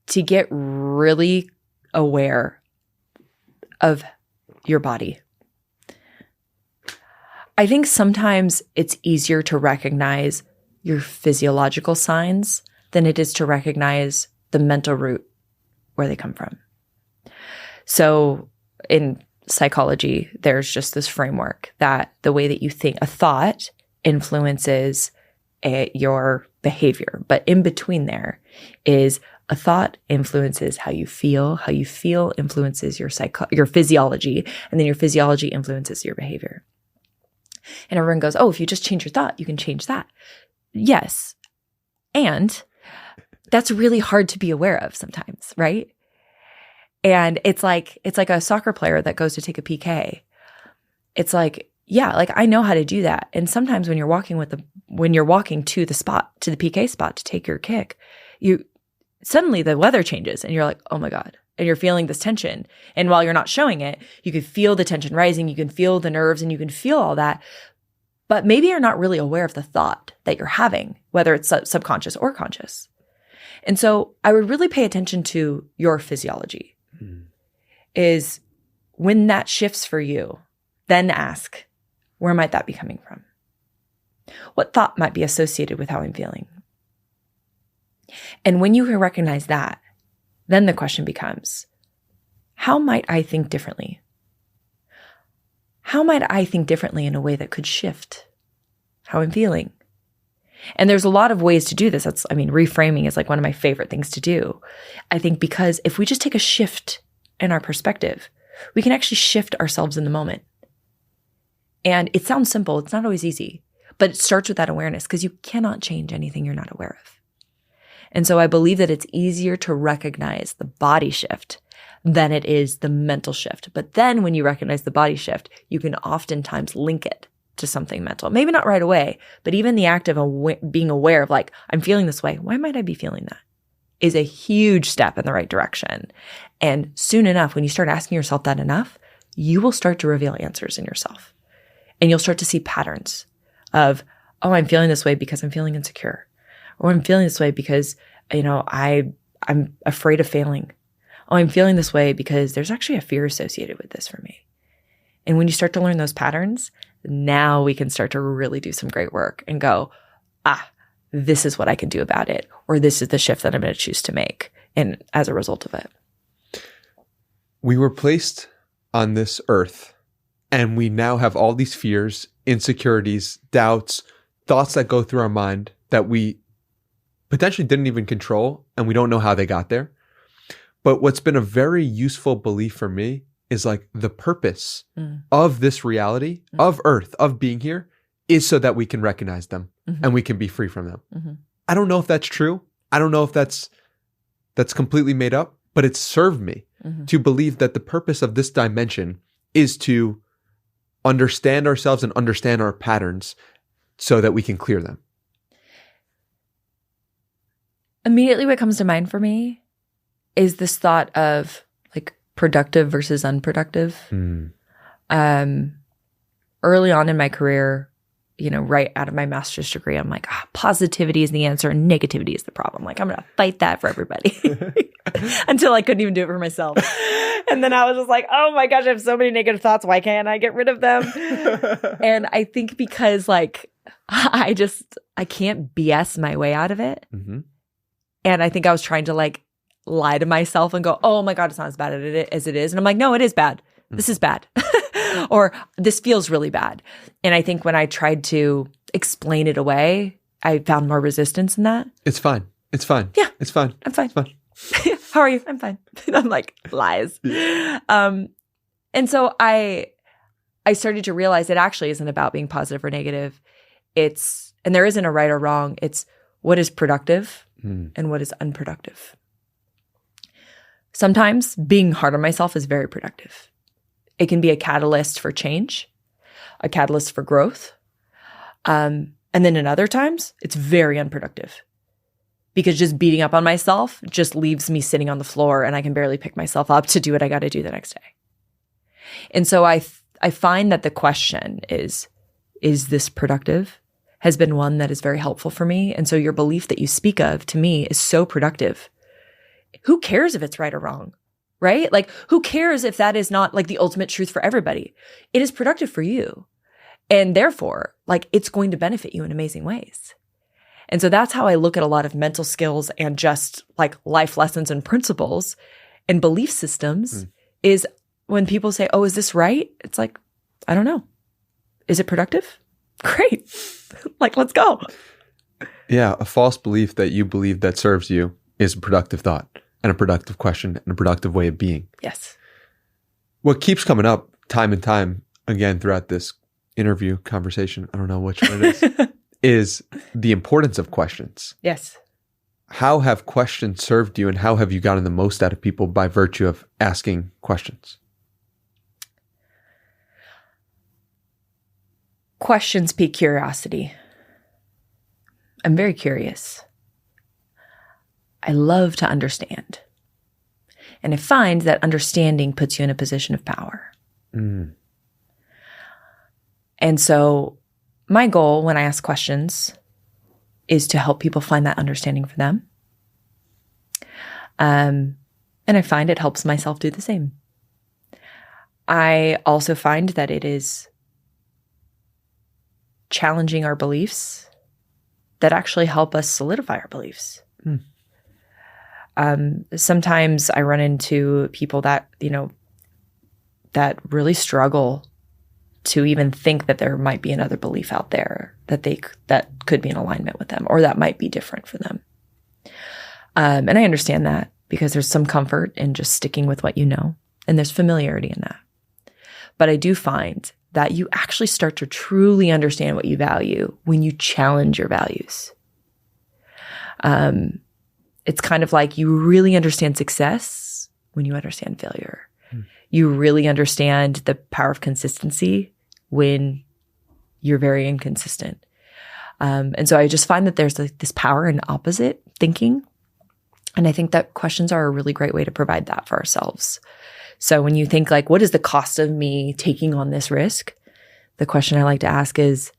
to get really aware of your body. I think sometimes it's easier to recognize your physiological signs than it is to recognize the mental root where they come from. So in psychology, there's just this framework that the way that you think, a thought influences your behavior. But in between there is a thought influences how you feel influences your physiology, and then your physiology influences your behavior. And everyone goes, oh, if you just change your thought, you can change that. Yes. And that's really hard to be aware of sometimes, right? And it's like a soccer player that goes to take a PK. It's like, yeah, like I know how to do that. And sometimes when you're walking to the PK spot to take your kick, suddenly the weather changes and you're like, oh my God. And you're feeling this tension. And while you're not showing it, you can feel the tension rising, you can feel the nerves, and you can feel all that. But maybe you're not really aware of the thought that you're having, whether it's subconscious or conscious. And so I would really pay attention to your physiology. Is when that shifts for you, then ask, where might that be coming from? What thought might be associated with how I'm feeling? And when you can recognize that, then the question becomes, how might I think differently? How might I think differently in a way that could shift how I'm feeling? And there's a lot of ways to do this. Reframing is like one of my favorite things to do. I think because if we just take a shift in our perspective, we can actually shift ourselves in the moment. And it sounds simple. It's not always easy, but it starts with that awareness because you cannot change anything you're not aware of. And so I believe that it's easier to recognize the body shift than it is the mental shift. But then when you recognize the body shift, you can oftentimes link it to something mental. Maybe not right away, but even the act of being aware of like, I'm feeling this way. Why might I be feeling that? Is a huge step in the right direction. And soon enough, when you start asking yourself that enough, you will start to reveal answers in yourself. And you'll start to see patterns of, oh, I'm feeling this way because I'm feeling insecure. Or I'm feeling this way because, I'm afraid of failing. Oh, I'm feeling this way because there's actually a fear associated with this for me. And when you start to learn those patterns, now we can start to really do some great work and go, this is what I can do about it. Or this is the shift that I'm going to choose to make. And as a result of it. We were placed on this earth and we now have all these fears, insecurities, doubts, thoughts that go through our mind that we potentially didn't even control, and we don't know how they got there. But what's been a very useful belief for me is like the purpose of this reality, of Earth, of being here, is so that we can recognize them and we can be free from them. I don't know if that's true. I don't know if that's completely made up, but it's served me to believe that the purpose of this dimension is to understand ourselves and understand our patterns so that we can clear them. Immediately what comes to mind for me is this thought of like productive versus unproductive. Early on in my career, right out of my master's degree, I'm like, positivity is the answer and negativity is the problem. Like, I'm going to fight that for everybody until I couldn't even do it for myself. And then I was just like, oh my gosh, I have so many negative thoughts. Why can't I get rid of them? And I think because like, I can't BS my way out of it. And I think I was trying to like lie to myself and go, oh my God, it's not as bad as it is. And I'm like, no, it is bad. This is bad. Or this feels really bad. And I think when I tried to explain it away, I found more resistance in that. It's fine. It's fine. Yeah. It's fine. I'm fine. It's fine. How are you? I'm fine. And I'm like, lies. And so I started to realize it actually isn't about being positive or negative. And there isn't a right or wrong. It's what is productive and what is unproductive. Sometimes being hard on myself is very productive. It can be a catalyst for change, a catalyst for growth. And then in other times, it's very unproductive because just beating up on myself just leaves me sitting on the floor and I can barely pick myself up to do what I got to do the next day. And so I find that the question is this productive? Has been one that is very helpful for me. And so your belief that you speak of to me is so productive. Who cares if it's right or wrong, right? Like, who cares if that is not like the ultimate truth for everybody? It is productive for you. And therefore, like, it's going to benefit you in amazing ways. And so that's how I look at a lot of mental skills and just like life lessons and principles and belief systems is when people say, oh, is this right? It's like, I don't know. Is it productive? Great. Like, let's go. Yeah. A false belief that you believe that serves you is a productive thought and a productive question and a productive way of being. Yes. What keeps coming up time and time again throughout this interview conversation, I don't know which one it is, is the importance of questions. Yes. How have questions served you and how have you gotten the most out of people by virtue of asking questions? Questions pique curiosity. I'm very curious. I love to understand. And I find that understanding puts you in a position of power. And so my goal when I ask questions is to help people find that understanding for them. And I find it helps myself do the same. I also find that it is challenging our beliefs that actually help us solidify our beliefs. Sometimes I run into people that, that really struggle to even think that there might be another belief out there that could be in alignment with them or that might be different for them. And I understand that because there's some comfort in just sticking with what you know, and there's familiarity in that. But I do find that you actually start to truly understand what you value when you challenge your values. It's kind of like you really understand success when you understand failure. You really understand the power of consistency when you're very inconsistent. And so I just find that there's like this power in opposite thinking. And I think that questions are a really great way to provide that for ourselves. So when you think like, what is the cost of me taking on this risk? The question I like to ask is,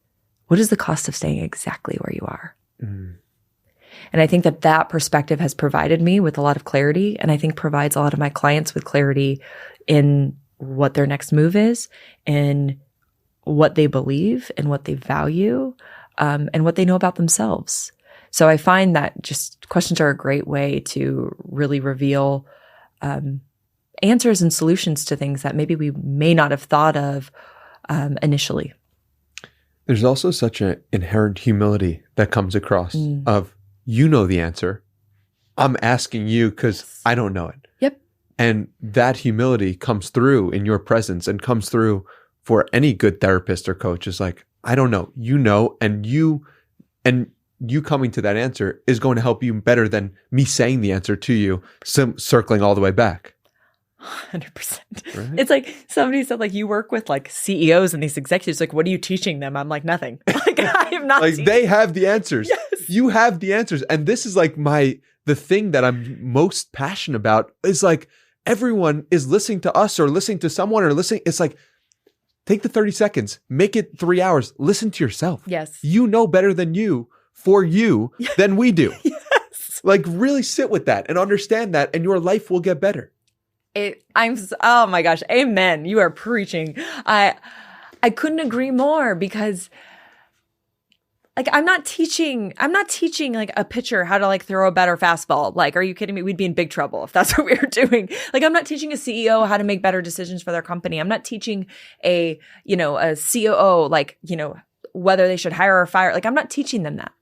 what is the cost of staying exactly where you are? And I think that perspective has provided me with a lot of clarity, and I think provides a lot of my clients with clarity in what their next move is and what they believe and what they value, and what they know about themselves. So I find that just questions are a great way to really reveal answers and solutions to things that maybe we may not have thought of initially. There's also such an inherent humility that comes across of, you know the answer. I'm asking you because I don't know it. Yep. And that humility comes through in your presence and comes through for any good therapist or coach. Is like, I don't know, you know, and you coming to that answer is going to help you better than me saying the answer to you, circling all the way back. 100%. Right? It's like somebody said, like, you work with like CEOs and these executives. Like, what are you teaching them? I'm like, nothing. Like, I am not. Like, they have the answers. Yes. You have the answers. And this is like the thing that I'm most passionate about is like, everyone is listening to us or listening to someone or listening. It's like, take the 30 seconds, make it 3 hours, listen to yourself. Yes. You know better than you than we do. Yes. Like, really sit with that and understand that, and your life will get better. Oh my gosh, amen. You are preaching. I couldn't agree more, because like, I'm not teaching like a pitcher how to like throw a better fastball. Like, are you kidding me? We'd be in big trouble if that's what we were doing. Like, I'm not teaching a CEO how to make better decisions for their company. I'm not teaching a COO, like, whether they should hire or fire. Like, I'm not teaching them that.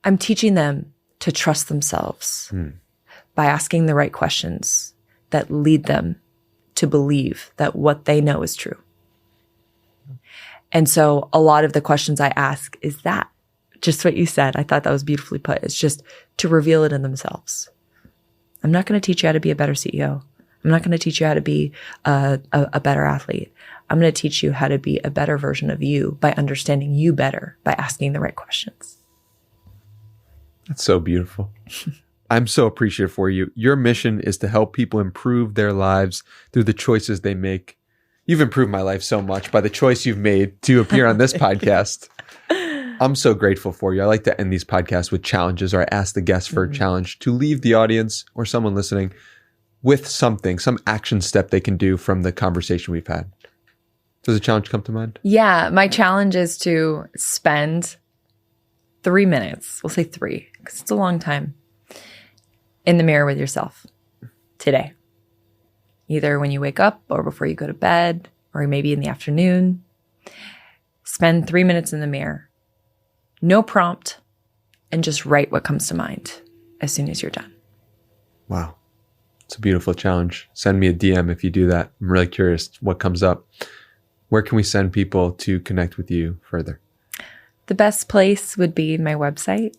I'm teaching them to trust themselves by asking the right questions that lead them to believe that what they know is true. And so a lot of the questions I ask is that, just what you said. I thought that was beautifully put. It's just to reveal it in themselves. I'm not going to teach you how to be a better CEO. I'm not going to teach you how to be a better athlete. I'm going to teach you how to be a better version of you by understanding you better, by asking the right questions. That's so beautiful. I'm so appreciative for you. Your mission is to help people improve their lives through the choices they make. You've improved my life so much by the choice you've made to appear on this podcast. I'm so grateful for you. I like to end these podcasts with challenges, or I ask the guests for a challenge to leave the audience or someone listening with something, some action step they can do from the conversation we've had. Does a challenge come to mind? Yeah, my challenge is to spend 3 minutes, we'll say 3, because it's a long time, in the mirror with yourself today. Either when you wake up or before you go to bed, or maybe in the afternoon. Spend 3 minutes in the mirror. No prompt, and just write what comes to mind as soon as you're done. Wow. It's a beautiful challenge. Send me a DM if you do that. I'm really curious what comes up. Where can we send people to connect with you further? The best place would be my website,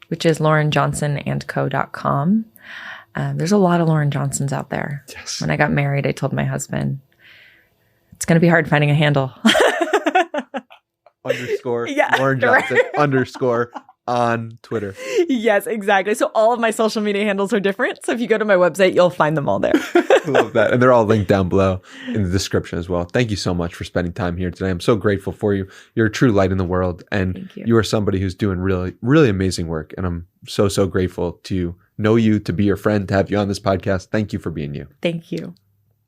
which is laurenjohnsonandco.com. There's a lot of Lauren Johnsons out there. Yes. When I got married, I told my husband, it's going to be hard finding a handle. Underscore Lauren Johnson underscore on Twitter. Yes, exactly. So all of my social media handles are different. So if you go to my website, you'll find them all there. I love that. And they're all linked down below in the description as well. Thank you so much for spending time here today. I'm so grateful for you. You're a true light in the world. And you are somebody who's doing really, really amazing work. And I'm so, so grateful to know you, to be your friend, to have you on this podcast. Thank you for being you. Thank you.